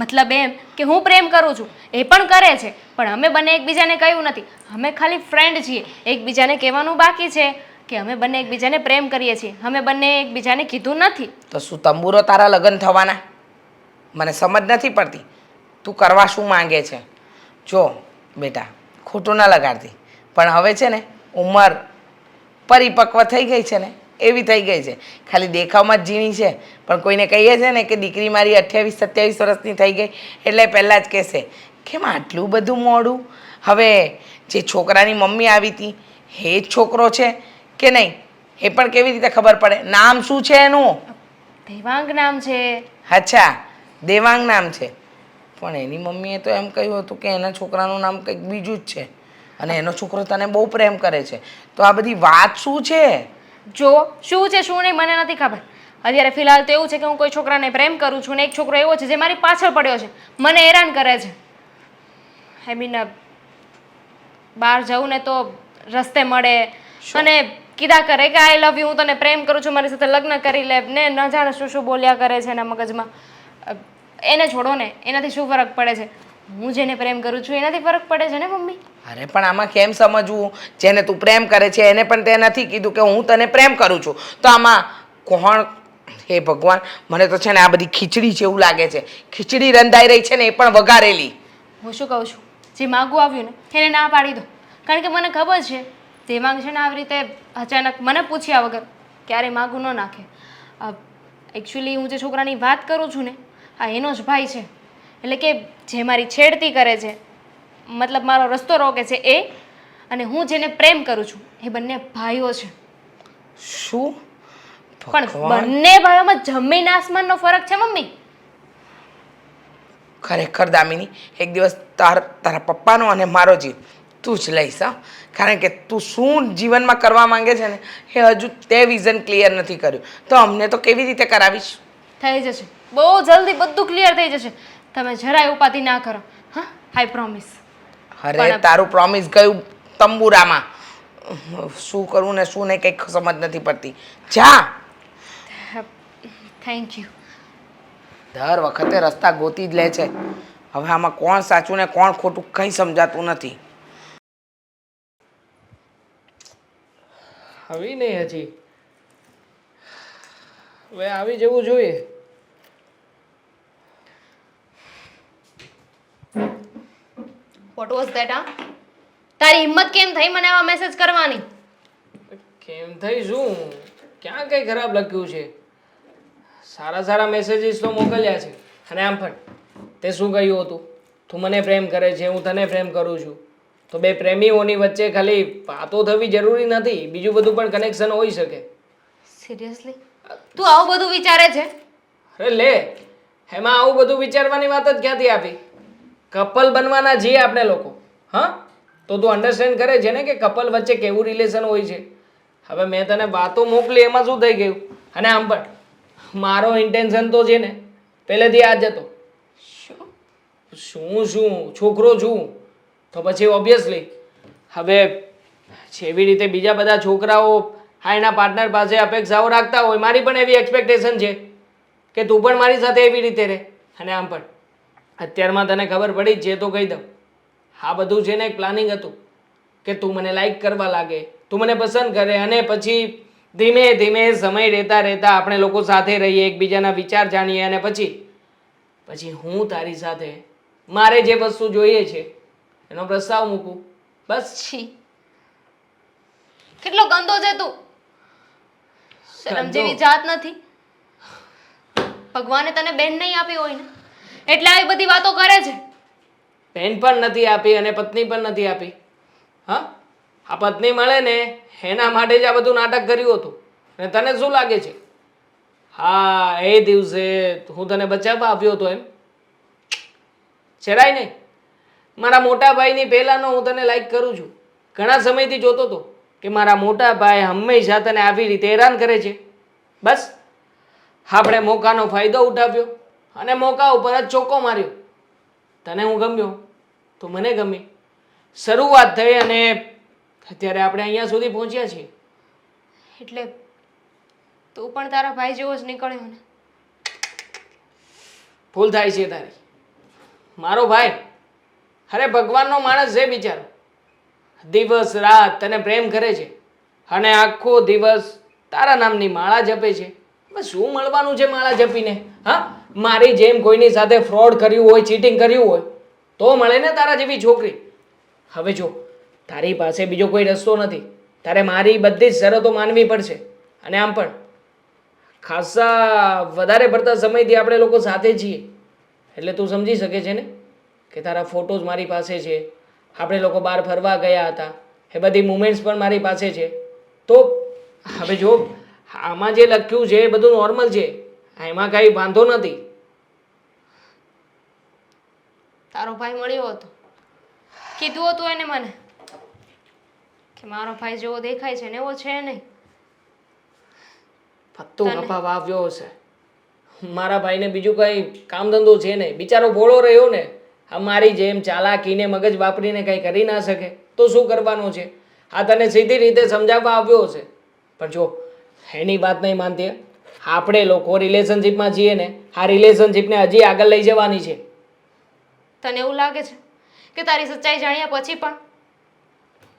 મતલબ એમ કે હું પ્રેમ કરું છું, એ પણ કરે છે, પણ અમે બંને એકબીજાને કહ્યું નથી. અમે ખાલી ફ્રેન્ડ છીએ. એકબીજાને કહેવાનું બાકી છે કે અમે બંને એકબીજાને પ્રેમ કરીએ છીએ. અમે બંને એકબીજાને કીધું નથી. તો શું તંબુરો તારા લગ્ન થવાના? મને સમજ નથી પડતી તું કરવા શું માંગે છે. જો બેટા, ખોટું ન લગાડતી, પણ હવે છે ને ઉંમર પરિપક્વ થઈ ગઈ છે ને એવી થઈ ગઈ છે. ખાલી દેખાવમાં જ ઝીણી છે, પણ કોઈને કહીએ છે ને કે દીકરી મારી 28-27 વર્ષની થઈ ગઈ એટલે પહેલાં જ કહેશે કેમ આટલું બધું મોડું. હવે જે છોકરાની મમ્મી આવી હતી એ જ છોકરો છે કે નહીં એ પણ કેવી રીતે ખબર પડે? નામ શું છે એનું? દેવાંગ નામ છે. અચ્છા, દેવાંગ નામ છે. પણ એની મમ્મીએ તો એમ કહ્યું હતું કે એના છોકરાનું નામ કંઈક બીજું જ છે અને એનો છોકરો તને બહુ પ્રેમ કરે છે. તો આ બધી વાત શું છે? જો શું છે શું નહીં મને નથી ખબર. અત્યારે ફિલહાલ તો એવું છે કે હું કોઈ છોકરાને પ્રેમ કરું છું ને એક છોકરો એવો છે જે મારી પાછળ પડ્યો છે, મને હેરાન કરે છે. આઈ મીન બહાર જવું ને તો રસ્તે મળે અને કીધા કરે કે આઈ લવ યુ, હું તને પ્રેમ કરું છું, મારી સાથે લગ્ન કરી લે ને ન જાણે શું શું બોલ્યા કરે છે એના મગજમાં. એને છોડો ને, એનાથી શું ફરક પડે છે? હું જેને પ્રેમ કરું છું એનાથી ફરક પડે છે ને મમ્મી. અરે પણ આમાં કેમ સમજવું? જેને તું પ્રેમ કરે છે એને પણ તે નથી કીધું કે હું તને પ્રેમ કરું છું, તો આમાં કોણ? હે ભગવાન, મને તો છે ને આ બધી ખીચડી જેવું લાગે છે. ખીચડી રંધાઈ રહી છે ને એ પણ વઘારેલી. હું શું કહું છું, જે માગું આવ્યું ને એને ના પાડી દો, કારણ કે મને ખબર છે દેવાંગ છે ને આવી રીતે અચાનક મને પૂછ્યા વગર ક્યારેય માગું ન નાખે. એકચ્યુઅલી હું જે છોકરાની વાત કરું છું ને આ એનો જ ભાઈ છે, એટલે કે જે મારી છેડતી કરે છે, મતલબ મારો રસ્તો રોકે છે એ, અને હું જેને પ્રેમ કરું છું એ બંને ભાઈઓ છે. શું? પણ ભગવાન, બંને ભાઈઓમાં જમીન આસમાનનો ફરક છે મમ્મી. ખરેખર દામિની, એક દિવસ તારા પપ્પાનો અને મારો જીવ તું જ લઈશ. હા, કારણ કે તું શું જીવનમાં કરવા માંગે છે ને એ હજુ તે વિઝન ક્લિયર નથી કર્યું, તો અમને તો કેવી રીતે કરાવીશ? થઈ જશે, બહુ જલ્દી બધું ક્લિયર થઈ જશે. તમે જરાય ઉપાધિ ના કરો. હા, આઈ પ્રોમિસ. અરે તારું પ્રોમિસ ગયું તંબુરામાં. શું કરવું ને શું નહીં કંઈક સમજ નથી પડતી. જા. Thank you. દર વખતે રસ્તા ગોતી જ લે છે. હવે આમાં કોણ સાચું ને કોણ ખોટું કંઈ સમજાતું નથી. આવી નહીં હજી, હવે આવી જવું જોઈએ. What was that? હા, તારી હિંમત કેમ થઈ મને આવા મેસેજ કરવાની? કેમ થઈ શું? ક્યાં કંઈ ખરાબ લખ્યું છે? સારા સારા મેસેજીસ તો મોકલ્યા છે. અને આમ પણ તે શું કહ્યું હતું? તું મને પ્રેમ કરે છે, હું તને પ્રેમ કરું છું. તો બે પ્રેમીઓની વચ્ચે ખાલી વાતો થવી જરૂરી નથી, બીજું બધું પણ કનેક્શન હોઈ શકે. સિરિયસલી તું આવું બધું વિચારે છે? અરે લે, એમાં આવું બધું વિચારવાની વાત જ ક્યાંથી આપી? કપલ બનવાના છીએ આપણે લોકો. હા, તો તું અન્ડરસ્ટેન્ડ કરે છે ને કે કપલ વચ્ચે કેવું રિલેશન હોય છે. હવે મેં તને વાતો મોકલી એમાં શું થઈ ગયું? અને આમ પણ મારો ઇન્ટેન્શન તો છે ને પહેલેથી આ જ હતો. શું છોકરો છું તો પછી ઓબ્વિયસલી હવે જેવી રીતે બીજા બધા છોકરાઓ હા એના પાર્ટનર પાસે અપેક્ષાઓ રાખતા હોય, મારી પણ એવી એક્સપેક્ટેશન છે કે તું પણ મારી સાથે એવી રીતે રહે. અને આમ પણ અત્યારમાં તને ખબર પડી જ છે તો કહી દઉં, આ બધું છે ને એક પ્લાનિંગ હતું કે તું મને લાઈક કરવા લાગે, તું મને પસંદ કરે અને પછી ધીમે ધીમે સમય રહેતા રહેતા આપણે લોકો સાથે રહીએ, એકબીજાના વિચાર જાણીએ અને પછી હું તારી સાથે મારે જે વસ્તુ જોઈએ છે એનો પ્રસ્તાવ મૂકું. બસ. છી, કેટલો ગંદો છે તું. શરમ ગંદો? જેવી જાત નથી. ભગવાને તને બેન નહીં આપી હોય ને એટલે આવી બધી વાતો કરે છે. બેન પણ નથી આપી અને પત્ની પણ નથી આપી. હા, આ પત્ની મળે ને એના માટે જ આ બધું નાટક કર્યું હતું. અને તને શું લાગે છે હા એ દિવસે હું તને બચાવવા આવ્યો હતો એમ? જરાય નહીં. મારા મોટા ભાઈની પહેલાંનો હું તને લાઈક કરું છું. ઘણા સમયથી જોતો હતો કે મારા મોટા ભાઈ હંમેશા તને આવી રીતે હેરાન કરે છે. બસ આપણે મોકાનો ફાયદો ઉઠાવ્યો અને મોકા ઉપર જ ચોક્કો માર્યો. તને હું ગમ્યો તો મને ગમી, શરૂઆત થઈ અને અત્યારે આપણે અહીંયા સુધી પહોંચ્યા છીએ. એટલે તું પણ તારા ભાઈ જેવો જ નીકળ્યો ને. ભૂલ થાય છે તારી. મારો ભાઈ અરે ભગવાનનો માણસ છે બિચારો. દિવસ રાત તને પ્રેમ કરે છે અને આખો દિવસ તારા નામની માળા જપે છે. બસ શું મળવાનું છે માળા જપીને? હા, મારી જેમ કોઈની સાથે ફ્રોડ કર્યું હોય, ચીટિંગ કર્યું હોય તો મળે ને તારા જેવી છોકરી. હવે જો તારી પાસે બીજો કોઈ રસ્તો નથી, તારે મારી બધી જ શરતો માનવી પડશે. અને આમ પણ ખાસા વધારે પડતા સમયથી આપણે લોકો સાથે છીએ એટલે તું સમજી શકે છે ને કે તારા ફોટોઝ મારી પાસે છે, આપણે લોકો બહાર ફરવા ગયા હતા, એ બધી મુમેન્ટ્સ પણ મારી પાસે છે. તો હવે જો આમાં જે લખ્યું છે એ બધું નોર્મલ છે, એમાં કાંઈ વાંધો નથી. તારો ભાઈ મળ્યો હતો, કીધું હતું એને મને કે મારો ભાઈ જેવો દેખાય છે ને એવો છે નહીં. પત્તું કપાવા આવ્યો હશે. મારા ભાઈને બીજું કંઈ કામ ધંધો છે નહીં, બિચારો ભોળો રહ્યો ને. આ મારી જેમ ચાલાકીને મગજ વાપરીને કંઈ કરી ના શકે તો શું કરવાનું છે? આ તને સીધી રીતે સમજાવવા આવ્યો હશે. પણ જો એની વાત નહીં માનતી. આપણે લોકો રિલેશનશીપમાં છીએ ને, આ રિલેશનશીપને હજી આગળ લઈ જવાની છે. તને એવું લાગે છે કે તારી સચ્ચાઈ જાણ્યા પછી પણ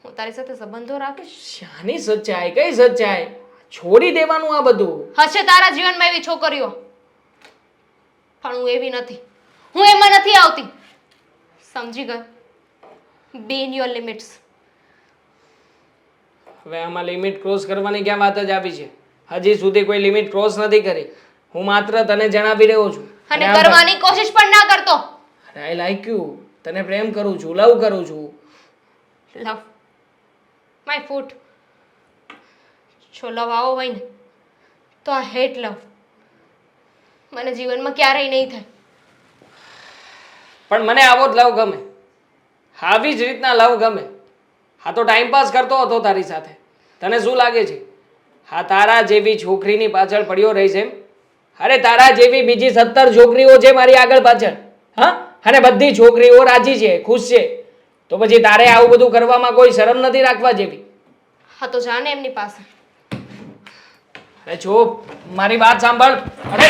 હું તારી સાથે સંબંધો રાખીશ? શાની સચ્ચાઈ? કઈ સચ્ચાઈ? છોડી દેવાનું આ બધું. હશે તારા જીવનમાં એવી છોકરીઓ, પણ હું એવી નથી. હું એમાં નથી આવતી. સમજી ગયો? બી ઇન યોર લિમિટ્સ. હવે આમાં લિમિટ ક્રોસ કરવાની ક્યાં વાત જ આવી છે? હજી સુધી કોઈ લિમિટ ક્રોસ નથી કરી. હું માત્ર તને જણાવી રહ્યો છું. અને કરવાની કોશિશ પણ ના કરતો. I like you. તને પ્રેમ કરું છું, લવ કરું છું. Love my foot. જો લવ આવો હોય ને તો આ હેટ લવ મને જીવનમાં ક્યારેય નહીં થાય. પણ મને આવો જ લવ ગમે, આવી જ રીતના લવ ગમે. હા તો ટાઈમ પાસ કરતો હતો તારી સાથે. તને શું લાગે છે હા તારા જેવી છોકરીની પાછળ પડ્યો રહીશ એમ? અરે તારા જેવી બીજી 17 છોકરીઓ છે મારી આગળ પાછળ. હા, અને બધી છોકરીઓ રાજી છે, ખુશ છે. તો પછી તારે આવું બધું કરવામાં કોઈ શરમ નથી રાખવા જેવી? હા તો જાને એમની પાસે. અરે ચૂપ, મારી વાત સાંભળ. અરે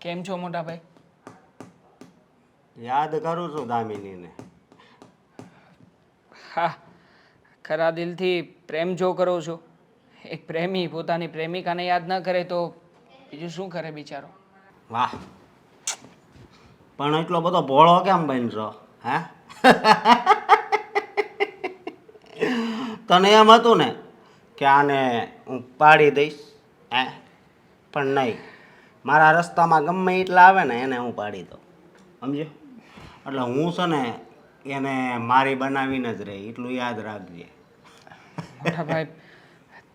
કેમ છો મોટા ભાઈ? યાદ કરું છું દામિનીને. હા, ખરા દિલથી પ્રેમ જો કરો છો. એક પ્રેમી પોતાની પ્રેમિકાને યાદ ન કરે તો બીજું શું કરે બિચારો? વાહ, પણ એટલો બધો ભોળો કેમ બનશો? હે? તને એમ હતું ને કે આને હું પાડી દઈશ, હે? પણ નહીં, મારા રસ્તામાં ગમે એટલા આવે ને એને હું પાડી દઉં, સમજ્યો? એટલે હું છે ને એને મારી બનાવીને જ રહી, એટલું યાદ રાખજે. મોટા ભાઈ,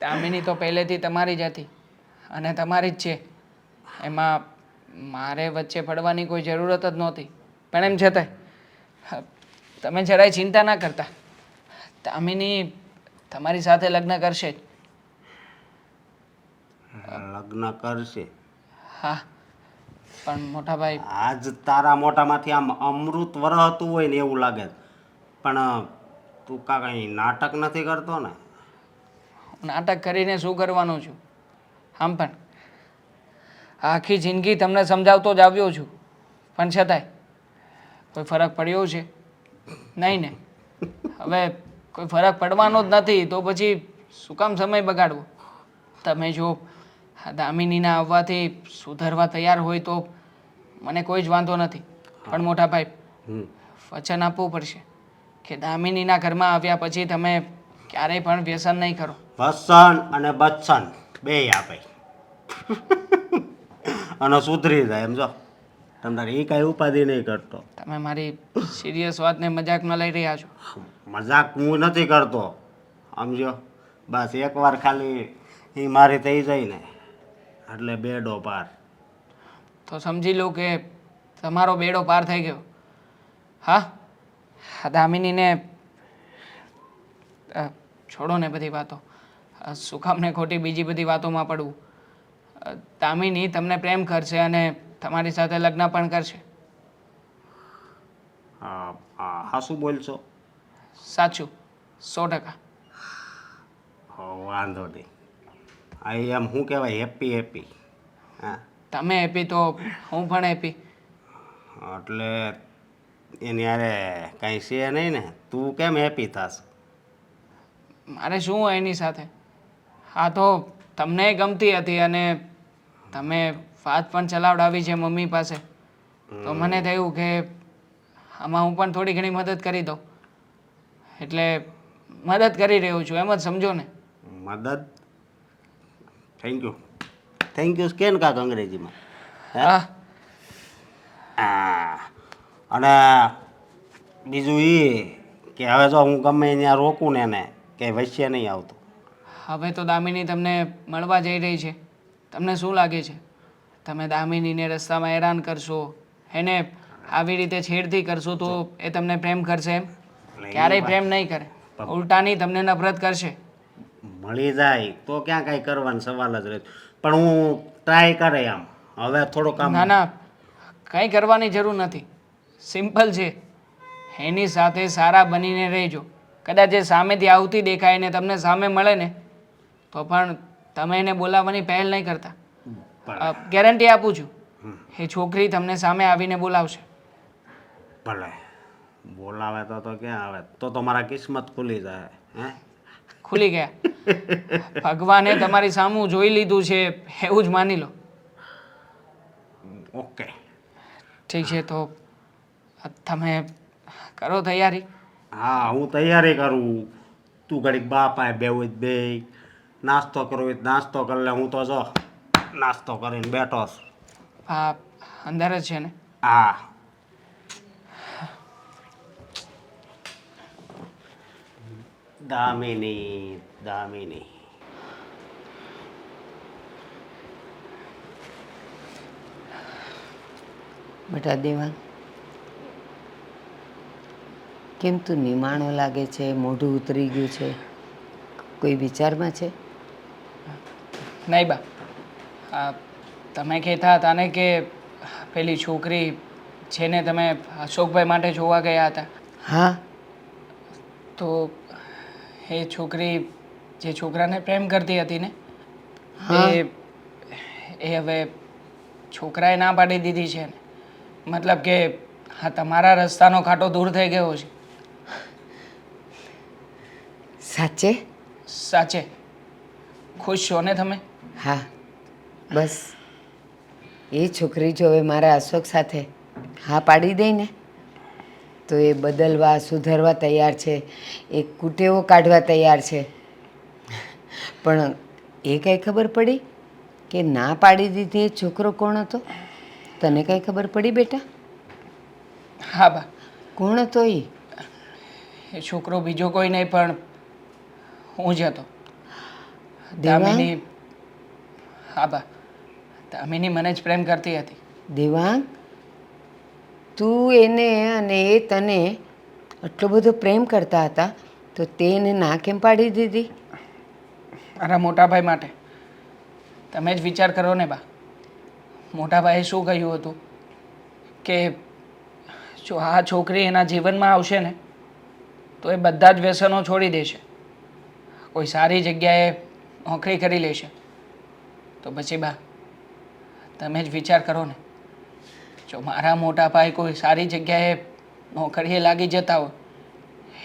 દામિની તો પહેલેથી તમારી જ હતી અને તમારી જ છે. એમાં મારે વચ્ચે પડવાની કોઈ જરૂરત જ નહોતી. પણ એમ છતાંય તમે જરાય ચિંતા ના કરતા. દામિની તમારી સાથે લગ્ન કરશે જ. લગ્ન કરશે? હા, પણ મોટા ભાઈ, આજ તારા મોઢામાંથી આમ અમૃત વરસતું હોય ને એવું લાગે છે. પણ તું કાંઈ નાટક નથી કરતો ને? નાટક કરીને શું કરવાનું છું? આમ પણ આખી જિંદગી તમને સમજાવતો જ આવ્યો છું, પણ છતાંય કોઈ ફરક પડ્યો છે? નહીં ને. હવે કોઈ ફરક પડવાનો જ નથી તો પછી શું કામ સમય બગાડવો? તમે જો આ દામિનીના આવવાથી સુધરવા તૈયાર હોય તો મને કોઈ જ વાંધો નથી. પણ મોટા ભાઈ, વચન આપવું પડશે કે દામિનીના ઘરમાં આવ્યા પછી તમે ક્યારેય પણ વ્યસન નહીં કરો. વસન અને બચ્ચન બેય આપે અને સુધરી જાય. એમ જો તમારે એ કાંઈ ઉપાધિ નહીં કરતો. તમે મારી સિરિયસ વાતને મજાકમાં લઈ રહ્યા છો. મજાક હું નથી કરતો, સમજો. બસ એકવાર ખાલી એ મારી થઈ જાય ને એટલે બેડો પાર. તો સમજી લો કે તમારો બેડો પાર થઈ ગયો. હા, આ દામિનીને છોડો ને બધી વાતો. શું કામ ને ખોટી બીજી બધી વાતોમાં પડવું. દામિની તમને પ્રેમ કરશે અને તમારી સાથે લગ્ન પણ કરશે. હા, શું બોલશો? સાચું, 100%. વાંધો નહીં. આ એમ શું કહેવાય, હેપી હેપી. હા, તમે હેપી તો હું પણ હેપી. એટલે એની યારે કાંઈ છે નહીં ને? તું કેમ હેપી થાશ? મારે શું હોય એની સાથે? હા, તો તમને ગમતી હતી અને તમે વાત પણ ચલાવડાવી છે મમ્મી પાસે, તો મને થયું કે આમાં હું પણ થોડી ઘણી મદદ કરી દઉં. એટલે મદદ કરી રહ્યો છું, એમ જ સમજો ને. મદદ? Thank you. થેન્ક યુ કે ને કાંક અંગ્રેજીમાં? હા. અને બીજું એ કે હવે જો હું ગમે ત્યાં રોકું ને એને કે વચ્ચે નહીં આવતું. હવે તો દામિની તમને મળવા જઈ રહી છે. તમને શું લાગે છે તમે દામિનીને રસ્તામાં હેરાન કરશો, એને આવી રીતે છેડતી કરશો તો એ તમને પ્રેમ કરશે એમ? ક્યારેય પ્રેમ નહીં કરે, ઉલટાની તમને નફરત કરશે. મળી જાય તો ક્યાં કાંઈ કરવાનો સવાલ જ રહે. પણ હું ટ્રાય કરે આમ હવે થોડુંક આમ. ના ના, કંઈ કરવાની જરૂર નથી. સિમ્પલ છે. એની સાથે સારા બનીને રહેજો. કદાચ એ સામેથી આવતી દેખાય ને તમને સામે મળે ને તો પણ તમે એને બોલાવવાની પહેલ નહીં કરતા. ગેરંટી આપું છું, એ છોકરી તમને સામે આવીને બોલાવશે. ભલે બોલાવે તો ક્યાં આવે? તો મારા કિસ્મત ખુલી જાય. હે, ખુલી ગયા. ભગવાને તમારી સામું જોઈ લીધું છે એવું જ માની લો. ઓકે, ઠીક છે, તો તમે કરો તૈયારી. હા, હું તૈયારી કરું. તું ઘડીક બાપાએ બેવું જ બે, નાસ્તો કરવો હોય તો નાસ્તો કરી લે. હું તો જો નાસ્તો કરીને બેઠો છું. હા, અંદર જ છે ને? હા. દામિની, દામિની. બેટા દેવાંગ, કેમ તું નિમાણો લાગે છે? મોઢું ઉતરી ગયું છે, કોઈ વિચારમાં છે? નહીં બા, તમે કહેતા હતા ને કે પેલી છોકરી છે ને તમે અશોકભાઈ માટે જોવા ગયા હતા. હા. તો એ છોકરી જે છોકરાને પ્રેમ કરતી હતી ને એ હવે છોકરાએ ના પાડી દીધી છે ને. મતલબ કે હા, તમારા રસ્તાનો કાંટો દૂર થઈ ગયો છે. સાચે? સાચે. ખુશ છો ને તમે? હા, બસ એ છોકરી જો હવે મારા અશોક સાથે હા પાડી દઈ ને તો એ બદલવા સુધરવા તૈયાર છે, એ કુટેવો કાઢવા તૈયાર છે. પણ એ કાંઈ ખબર પડી કે ના પાડી દીધી એ છોકરો કોણ હતો? તને કાંઈ ખબર પડી બેટા? હા બા, કોણ હતો એ? એ છોકરો બીજો કોઈ નહીં પણ હું જ હતો. દેવાંગ? દામિની, હા બા, દામિની મને જ પ્રેમ કરતી હતી. દેવાંગ, તું એને અને એ તને આટલો બધો પ્રેમ કરતા હતા તો તે એને ના કેમ પાડી દીધી? મારા મોટા ભાઈ માટે. તમે જ વિચાર કરો ને બા, મોટા ભાઈએ શું કહ્યું હતું કે જો આ છોકરી એના જીવનમાં આવશે ને તો એ બધા જ વ્યસનો છોડી દેશે, કોઈ સારી જગ્યાએ નોકરી કરી લેશે. તો પછી બા તમે જ વિચાર કરો ને, જો મારા મોટા ભાઈ કોઈ સારી જગ્યાએ નોકરીએ લાગી જતા હોય,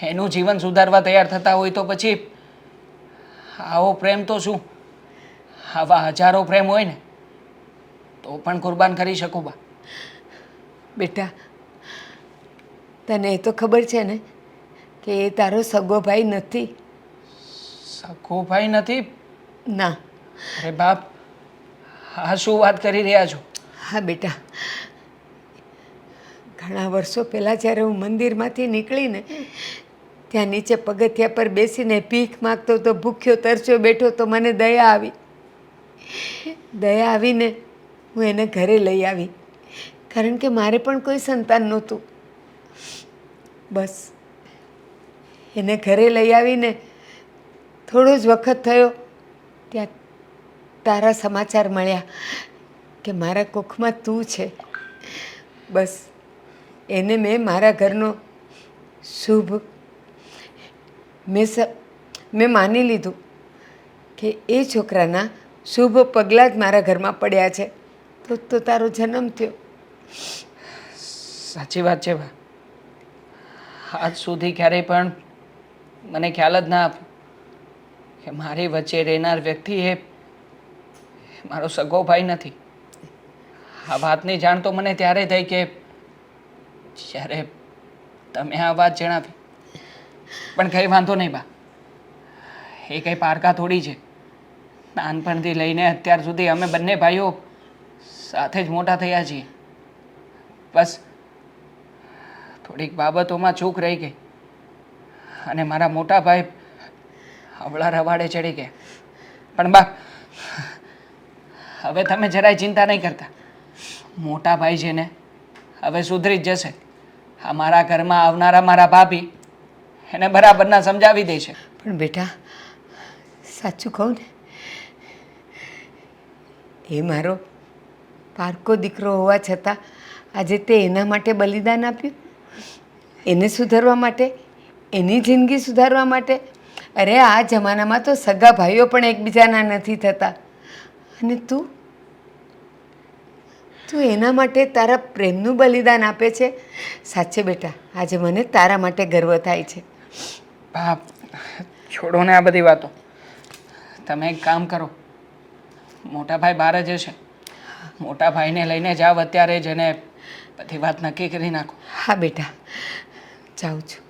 એનું જીવન સુધારવા તૈયાર થતા હોય, તો પછી આવો પ્રેમ તો શું, આવા હજારો પ્રેમ હોય ને તો પણ કુરબાન કરી શકું બા. બેટા, તને એ તો ખબર છે ને કે એ તારો સગો ભાઈ નથી? સગો ભાઈ નથી? ના. અરે બાપ, આ શું વાત કરી રહ્યા છો? હા બેટા, ઘણા વર્ષો પહેલાં જ્યારે હું મંદિરમાંથી નીકળીને ત્યાં નીચે પગથિયા પર બેસીને ભીખ માગતો તો ભૂખ્યો તરસ્યો બેઠો તો મને દયા આવી. દયા આવીને હું એને ઘરે લઈ આવી, કારણ કે મારે પણ કોઈ સંતાન નહોતું. બસ એને ઘરે લઈ આવીને થોડો જ વખત થયો ત્યાં તારા સમાચાર મળ્યા કે મારા કોખમાં તું છે. બસ એને મેં મારા ઘરનો શુભ મેં માની લીધું કે એ છોકરાના શુભ પગલાં જ મારા ઘરમાં પડ્યા છે, તો તારો જન્મ થયો. સાચી વાત છે બા. આજ સુધી ક્યારેય પણ મને ખ્યાલ જ ના આપ્યો કે મારી વચ્ચે રહેનાર વ્યક્તિ એ મારો સગો ભાઈ નથી. આ વાતની જાણ તો મને ત્યારે થઈ કે જ્યારે તમે આ વાત જણાવી. પણ કંઈ વાંધો નહીં બા, એ કંઈ પારકા થોડી છે. નાનપણથી લઈને અત્યાર સુધી અમે બંને ભાઈઓ સાથે જ મોટા થયા છીએ. બસ થોડીક બાબતોમાં ચૂક રહી ગઈ અને મારા મોટા ભાઈ હવળા રવાડે ચડી ગયા. પણ બા, હવે તમે જરાય ચિંતા નહીં કરતા. મોટા ભાઈ છે ને હવે સુધરી જ જશે. આ મારા ઘરમાં આવનારા મારા ભાભી એને બરાબરના સમજાવી દેશે. પણ બેટા, સાચું કહું ને, એ મારો પારકો દીકરો હોવા છતાં આજે તે એના માટે બલિદાન આપ્યું, એને સુધારવા માટે, એની જિંદગી સુધારવા માટે. અરે આ જમાનામાં તો સગા ભાઈઓ પણ એકબીજાના નથી થતા, અને તું એના માટે તારા પ્રેમનું બલિદાન આપે છે. સાચે બેટા, આજે મને તારા માટે ગર્વ થાય છે. બાપ, છોડો ને આ બધી વાતો. તમે એક કામ કરો, મોટા ભાઈ બહાર જ હશે, મોટા ભાઈને લઈને જાઓ અત્યારે જ અને બધી વાત નક્કી કરી નાખો. હા બેટા, જાઉં છું.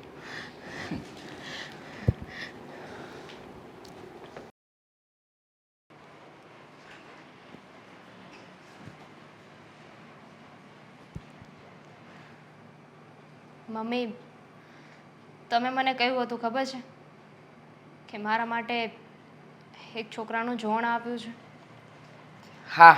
મમ્મી, તમે મને કહ્યું હતું ખબર છે કે મારા માટે એક છોકરાનું જોણ આપ્યું છે? હા,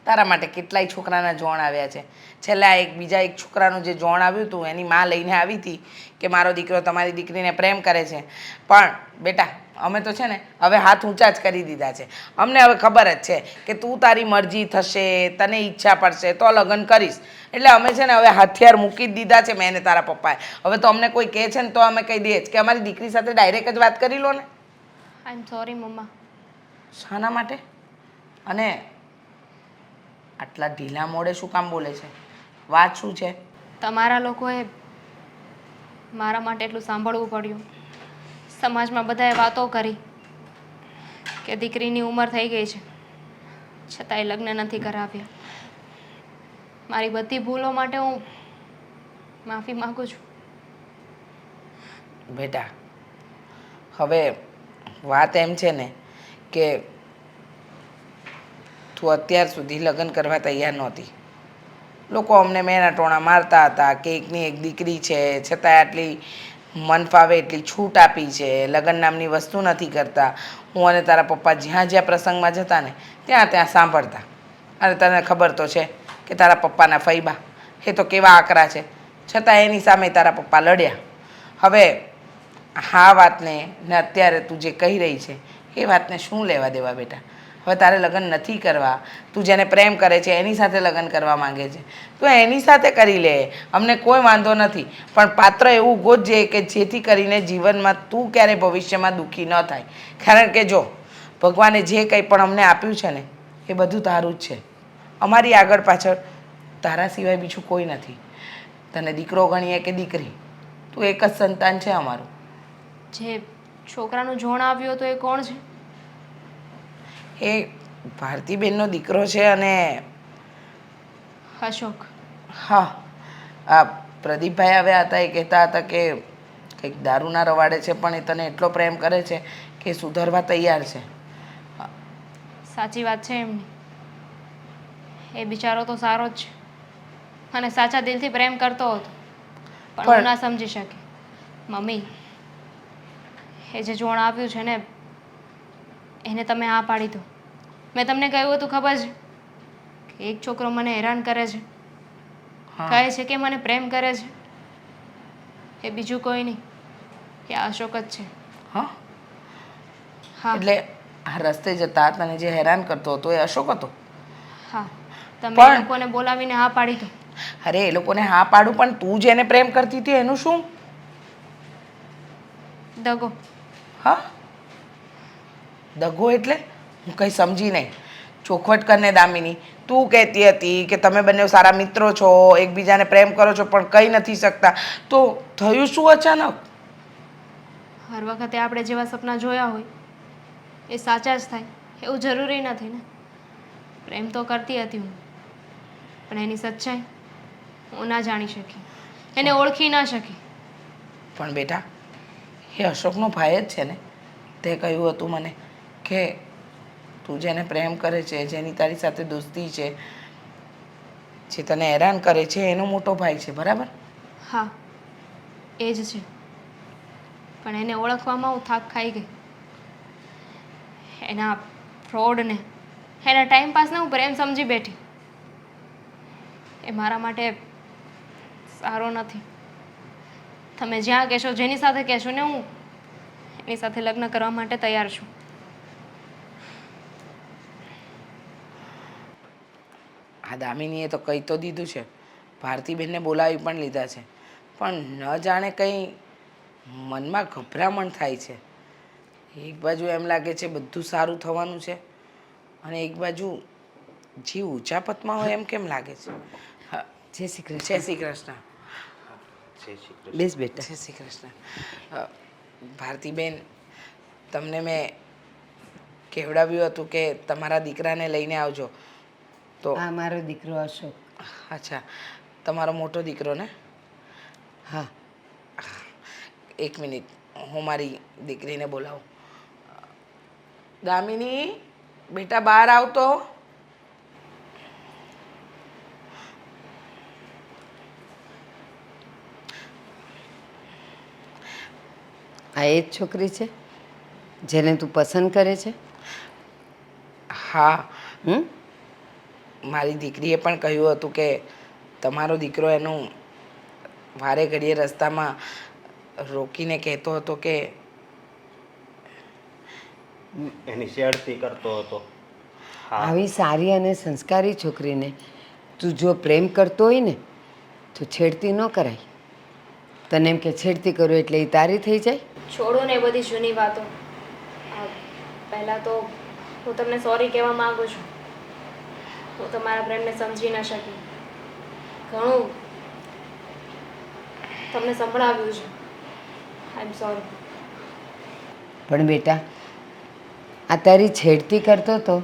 તારા માટે કેટલાય છોકરાના જોણ આવ્યા છે. છેલ્લા એક છોકરાનું જે જોણ આવ્યું હતું એની માં લઈને આવી હતી કે મારો દીકરો તમારી દીકરીને પ્રેમ કરે છે. પણ બેટા, અમે તો છે ને હવે હાથ ઊંચા જ કરી દીધા છે. અમને હવે ખબર જ છે કે તું તારી મરજી થશે, તને ઈચ્છા પડશે તો લગ્ન કરીશ. એટલે અમે છે ને હવે હથિયાર મૂકી જ દીધા છે, મેં ને તારા પપ્પાએ. હવે તો અમને કોઈ કહે છે ને તો અમે કહી દઈએ જ કે અમારી દીકરી સાથે ડાયરેક્ટ જ વાત કરી લો ને. આઈ એમ સોરી મમ્મા. શાના માટે? અને આટલા ઢીલા મોડે શું કામ બોલે છે? વાત શું છે? તમારા લોકોએ મારા માટે એટલું સાંભળવું પડ્યું. સમાજમાં બધાએ વાતો કરી કે દીકરીની ઉંમર થઈ ગઈ છે છતાંય લગ્ન નથી કરાવ્યા. મારી બધી ભૂલો માટે હું માફી માગું છું. બેટા, હવે વાત એમ છે ને કે તું અત્યાર સુધી લગ્ન કરવા તૈયાર નહોતી. લોકો અમને મેના ટોણા મારતા હતા કે એકની એક દીકરી છે છતાંય આટલી મન ફાવે એટલી છૂટ આપી છે, લગ્ન નામની વસ્તુ નથી કરતા. હું અને તારા પપ્પા જ્યાં જ્યાં પ્રસંગમાં જતા ને ત્યાં ત્યાં સાંભળતા. અને તને ખબર તો છે કે તારા પપ્પાના ફૈબા એ તો કેવા આકરા છે, છતાં એની સામે તારા પપ્પા લડ્યા. હવે આ વાતને ને અત્યારે તું જે કહી રહી છે એ વાતને શું લેવા દેવા બેટા? હવે તારે લગ્ન નથી કરવા, તું જેને પ્રેમ કરે છે એની સાથે લગ્ન કરવા માંગે છે, તું એની સાથે કરી લે, અમને કોઈ વાંધો નથી. પણ પાત્ર એવું ગોતજે કે જેથી કરીને જીવનમાં તું ક્યારે ભવિષ્યમાં દુઃખી ન થાય. કારણ કે જો ભગવાને જે કંઈ પણ અમને આપ્યું છે ને એ બધું તારું જ છે. અમારી આગળ પાછળ તારા સિવાય બીજું કોઈ નથી. તને દીકરો ગણીએ કે દીકરી, તું એક જ સંતાન છે અમારું. જે છોકરાનું જોણ આવ્યું હતું એ કોણ છે? એ ભારતીબેનનો દીકરો છે. અને અશોક. હા, આ પ્રદીપભાઈ આવ્યા હતા, એ કહેતા હતા કે કંઈક દારૂના રવાડે છે, પણ એ તને એટલો પ્રેમ કરે છે કે સુધરવા તૈયાર છે. સાચી વાત છે એમની. એ બિચારો તો સારો જ છે અને સાચા દિલથી પ્રેમ કરતો હતો, પણ હું ના સમજી શકી. મમ્મી, એ જે જોણ આપ્યું છે ને એને તમે હા પાડી દો. મેં તમને કહ્યું હતું ખબર છે કે એક છોકરો મને હેરાન કરે છે, કહે છે કે મને પ્રેમ કરે છે. એ બીજું કોઈ નહીં, એ અશોક જ છે. હા, હા એટલે આ રસ્તે જતા તને જે હેરાન કરતો હતો એ અશોક હતો? હા, તમે પણ- એ લોકોને બોલાવીને હા પાડી દો. અરે એ લોકોને હા પાડું, પણ તું જેને પ્રેમ કરતી હતી એનું શું? દગો. હા, દગો એટલે? હું કંઈ સમજી નહીં. ચોખવટ કરને દામિની, તું કહેતી હતી કે તમે બંને સારા મિત્રો છો, એકબીજાને પ્રેમ કરો છો, પણ કંઈ નથી શકતા, તો થયું શું અચાનક? હર વખતે આપણે જેવા સપના જોયા હોય એ સાચા જ થાય એવું જરૂરી નથી ને. પ્રેમ તો કરતી હતી હું, પણ એની સચ્ચાઈ હું ના જાણી શકી, એને ઓળખી ના શકી. પણ બેટા, એ અશોકનો ભાઈ જ છે ને. તે કહ્યું હતું મને કે તું જેને પ્રેમ કરે છે, જેની તારી સાથે દોસ્તી છે, જે તને હેરાન કરે છે, એનો મોટો ભાઈ છે, બરાબર? હા, એ જ છે. પણ એને ઓળખવામાં હું થાક ખાઈ ગઈ. એના ફ્રોડને, એના ટાઈમપાસને હું પ્રેમ સમજી બેઠી. એ મારા માટે સારો નથી. તમે જ્યાં કહેશો, જેની સાથે કહેશો ને હું એની સાથે લગ્ન કરવા માટે તૈયાર છું. આ દામિનીએ તો કહી તો દીધું છે, ભારતીબેનને બોલાવી પણ લીધા છે, પણ ન જાણે કંઈ મનમાં ગભરામણ થાય છે. એક બાજુ એમ લાગે છે બધું સારું થવાનું છે, અને એક બાજુ જીવ ઉચાપતમાં હોય એમ કેમ લાગે છે. હા, જય શ્રી કૃષ્ણ. જય શ્રી કૃષ્ણ. બેસ બેટા. જય શ્રી કૃષ્ણ. ભારતીબેન, તમને મેં કહેવડાવ્યું હતું કે તમારા દીકરાને લઈને આવજો, તો આ મારો દીકરો અશોક. અચ્છા, તમારો મોટો દીકરો ને? હા. એક મિનિટ, હું મારી દીકરીને બોલાવું. દામિની, બેટા બહાર આવતો. આ એ જ છોકરી છે જેને તું પસંદ કરે છે? હા, હમ? મારી દીકરીએ પણ કહ્યું હતું કે તમારો દીકરો એનું વારે ઘડીએ રસ્તામાં રોકીને કહેતો હતો કે એની શેરતી કરતો હતો. આવી સારી અને સંસ્કારી છોકરીને તું જો પ્રેમ કરતો હોય ને તો છેડતી ન કરાય. તને એમ કે છેડતી કરું એટલે એ તારી થઈ જાય? છોડો ને એ બધી જૂની વાતો. પહેલાં તો હું તમને સોરી કહેવા માંગુ છું. હું તમારા પ્રેમને સમજી ન શકી. ઘણું તમને સંભળાવ્યું છે. આઈ એમ સોરી. પણ બેટા, આ તારી છેડતી કરતો હતો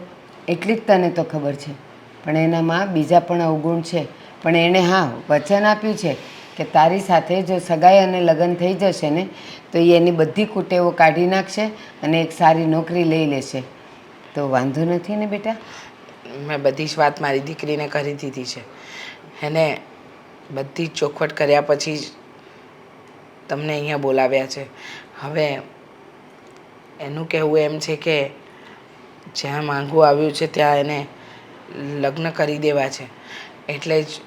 એટલી જ તને તો ખબર છે, પણ એનામાં બીજા પણ અવગુણ છે. પણ એણે હા વચન આપ્યું છે કે તારી સાથે જો સગાઈ અને લગ્ન થઈ જશે ને તો એ એની બધી કુટેવો કાઢી નાખશે અને એક સારી નોકરી લઈ લેશે. તો વાંધો નથી ને બેટા? મેં બધી જ વાત મારી દીકરીને કરી દીધી છે. એને બધી જ ચોખવટ કર્યા પછી જ તમને અહીંયા બોલાવ્યા છે. હવે એનું કહેવું એમ છે કે જ્યાં માંગવું આવ્યું છે ત્યાં એને લગ્ન કરી દેવા છે. એટલે જ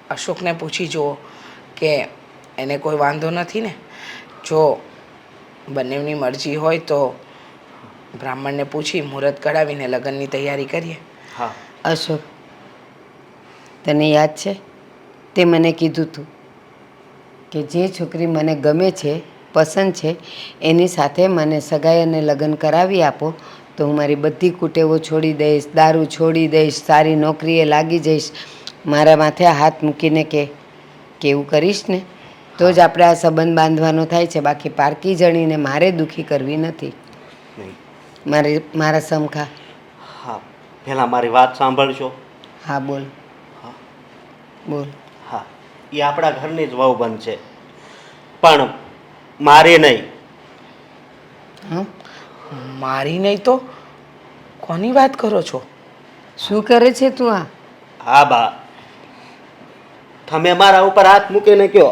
અશોકને પૂછી જુઓ કે એને કોઈ વાંધો નથી ને. જો બંનેની મરજી હોય તો બ્રાહ્મણને પૂછી મુહૂર્ત કઢાવીને લગ્નની તૈયારી કરીએ. હા અશોક, તને યાદ છે તે મને કીધું હતું કે જે છોકરી મને ગમે છે, પસંદ છે, એની સાથે મને સગાઈ અને લગ્ન કરાવી આપો તો હું મારી બધી કુટેવો છોડી દઈશ, દારૂ છોડી દઈશ, સારી નોકરીએ લાગી જઈશ. મારા માથે હાથ મૂકીને કે એવું કરીશ ને તો જ આપણે આ સંબંધ બાંધવાનો થાય છે. બાકી પારકી જણીને મારે દુઃખી કરવી નથી. નહીં મારા સમખા. હા પહેલાં મારી વાત સાંભળશો. હા બોલ. હા બોલ. હા એ આપણા ઘરની જ વહુ બનશે, પણ મારી નહીં. હા, મારી નહીં તો કોની વાત કરો છો? શું કરે છે તું આ? હા બા, તમે મારા ઉપર હાથ મૂકીને કહો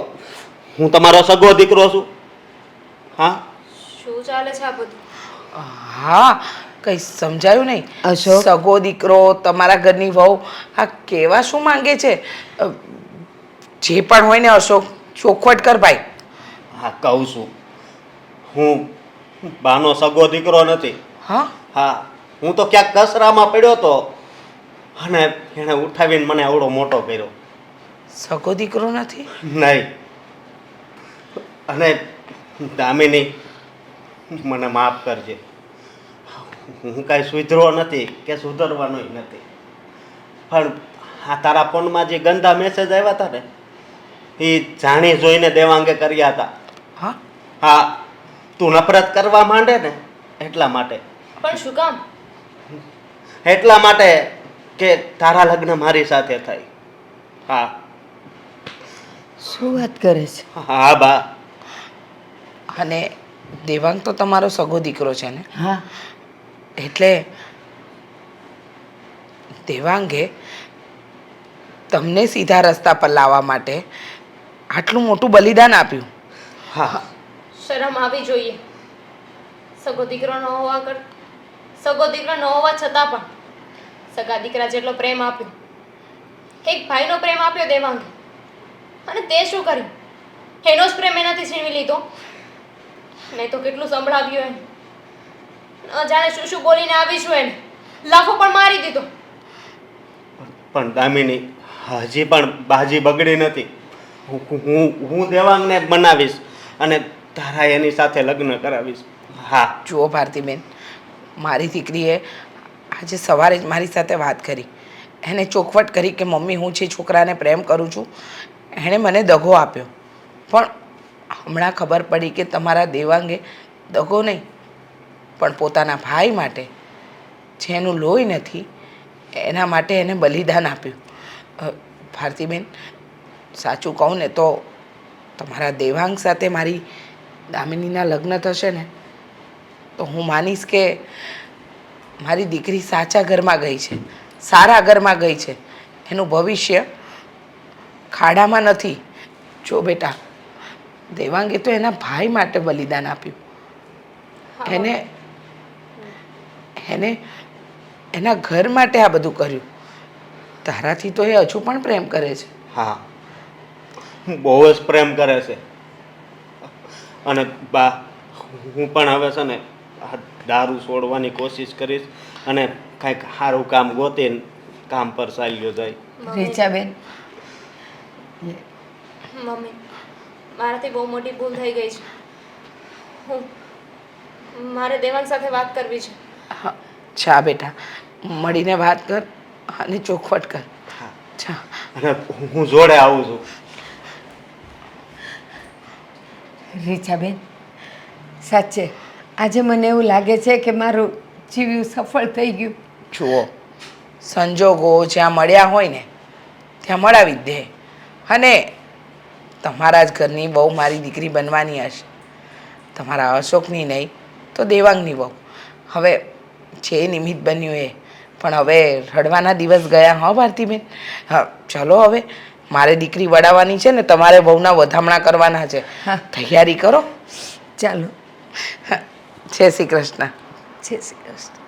હું તમારો સગો દીકરો છું. હા શું ચાલે છે આ બધું? હા, કંઈ સમજાયું નહીં. અશોક. સગો દીકરો, તમારા ઘરની વહુ, આ કેવા શું માંગે છે? જે પણ હોય ને અશોક, ચોખવટ કર ભાઈ. હા કહું છું, હું બાનો સગો દીકરો નથી. હા, હા હું તો ક્યાંક કચરામાં પડ્યો હતો અને એણે ઉઠાવીને મને આવડો મોટો કર્યો. સગો દીકરો નથી? નહીં. અને દામિની મને માફ કરજે, હું કાંઈ સુધરો નથી કે સુધરવાનોય નથી, પણ આ તારા ફોનમાં જે ગંદા મેસેજ આવ્યા હતા ને એ જાણી જોઈને દેવાંગે કર્યા હતા. હા, હા તું નફરત કરવા માંડે ને એટલા માટે. પણ શું કામ? એટલા માટે કે તારા લગ્ન મારી સાથે થાય. હા શું વાત કરે છે? હા બા. અને દેવાંગ તો તમારો સગો દીકરો છે ને? હા. એટલે દેવાંગે તમને સીધા રસ્તા પર લાવવા માટે આટલું મોટું બલિદાન આપ્યું. હા શરમ આવી જોઈએ. સગો દીકરો ન હોવા સગો દીકરો ન હોવા છતાં પણ સગા દીકરા જેટલો પ્રેમ આપ્યો, એક ભાઈનો પ્રેમ આપ્યો દેવાંગે, અને તે શું કર્યું? એનો જ પ્રેમ એનાથી છીનવી લીધો. મેં તો કેટલું સંભળાવ્યું એને, ન જાણે શું શું બોલીને આવી છું એને, લાફો પણ મારી દીધો. પણ દામિની હજી પણ બાજી બગડી નથી. હું દેવાંગને બનાવીશ અને તારા એની સાથે લગ્ન કરાવીશ. હા જુઓ ભારતીબેન, મારી દીકરીએ આજે સવારે જ મારી સાથે વાત કરી. એને ચોખવટ કરી કે મમ્મી હું જે છોકરાને પ્રેમ કરું છું એણે મને દગો આપ્યો, પણ હમણાં ખબર પડી કે તમારા દેવાંગે દગો નહીં પણ પોતાના ભાઈ માટે, જેનું લોહી નથી એના માટે એને બલિદાન આપ્યું. ભારતીબેન, સાચું કહું ને તો તમારા દેવાંગ સાથે મારી દામિનીના લગ્ન થશે ને તો હું માનીશ કે મારી દીકરી સાચા ઘરમાં ગઈ છે, સારા ઘરમાં ગઈ છે. એનું ભવિષ્ય ખાડામાં નથી. જો બેટા, દેવાંગે તો એના ભાઈ માટે બલિદાન આપ્યું. એને એને એના ઘર માટે આ બધું કર્યું. તારાથી તો એ હજુ પણ પ્રેમ કરે છે. હા બહુ જ પ્રેમ કરે છે. અને બા હું પણ હવે છે ને આ દારૂ છોડવાની કોશિશ કરીશ અને કાંઈક સારું કામ ગોતીને કામ પર ચાલ્યો જાય. રીચાબેન, મમ્મી, મારાથી બહુ મોટી ભૂલ થઈ ગઈ છે. મારે દેવાંગ સાથે વાત કરવી છે. હા, જા બેટા, મળીને વાત કર અને ચોખવટ કર. હા જા. અને હું જોડે આવું છું. રીચાબેન, સાચે આજે મને એવું લાગે છે કે મારું જીવ્યું સફળ થઈ ગયું. જુઓ, સંજોગો જ્યાં મળ્યા હોય ને ત્યાં મળાવી જ દે. અને તમારા જ ઘરની બહુ મારી દીકરી બનવાની હશે, તમારા અશોકની નહીં તો દેવાંગની બહુ. હવે જે નિમિત્ત બન્યું એ, પણ હવે રડવાના દિવસ ગયા. હા ભારતીબેન, હા ચલો હવે મારે દીકરી વડાવવાની છે ને તમારે વહુના વધામણા કરવાના છે. તૈયારી કરો. ચાલો. જય શ્રી કૃષ્ણ. જય શ્રી કૃષ્ણ.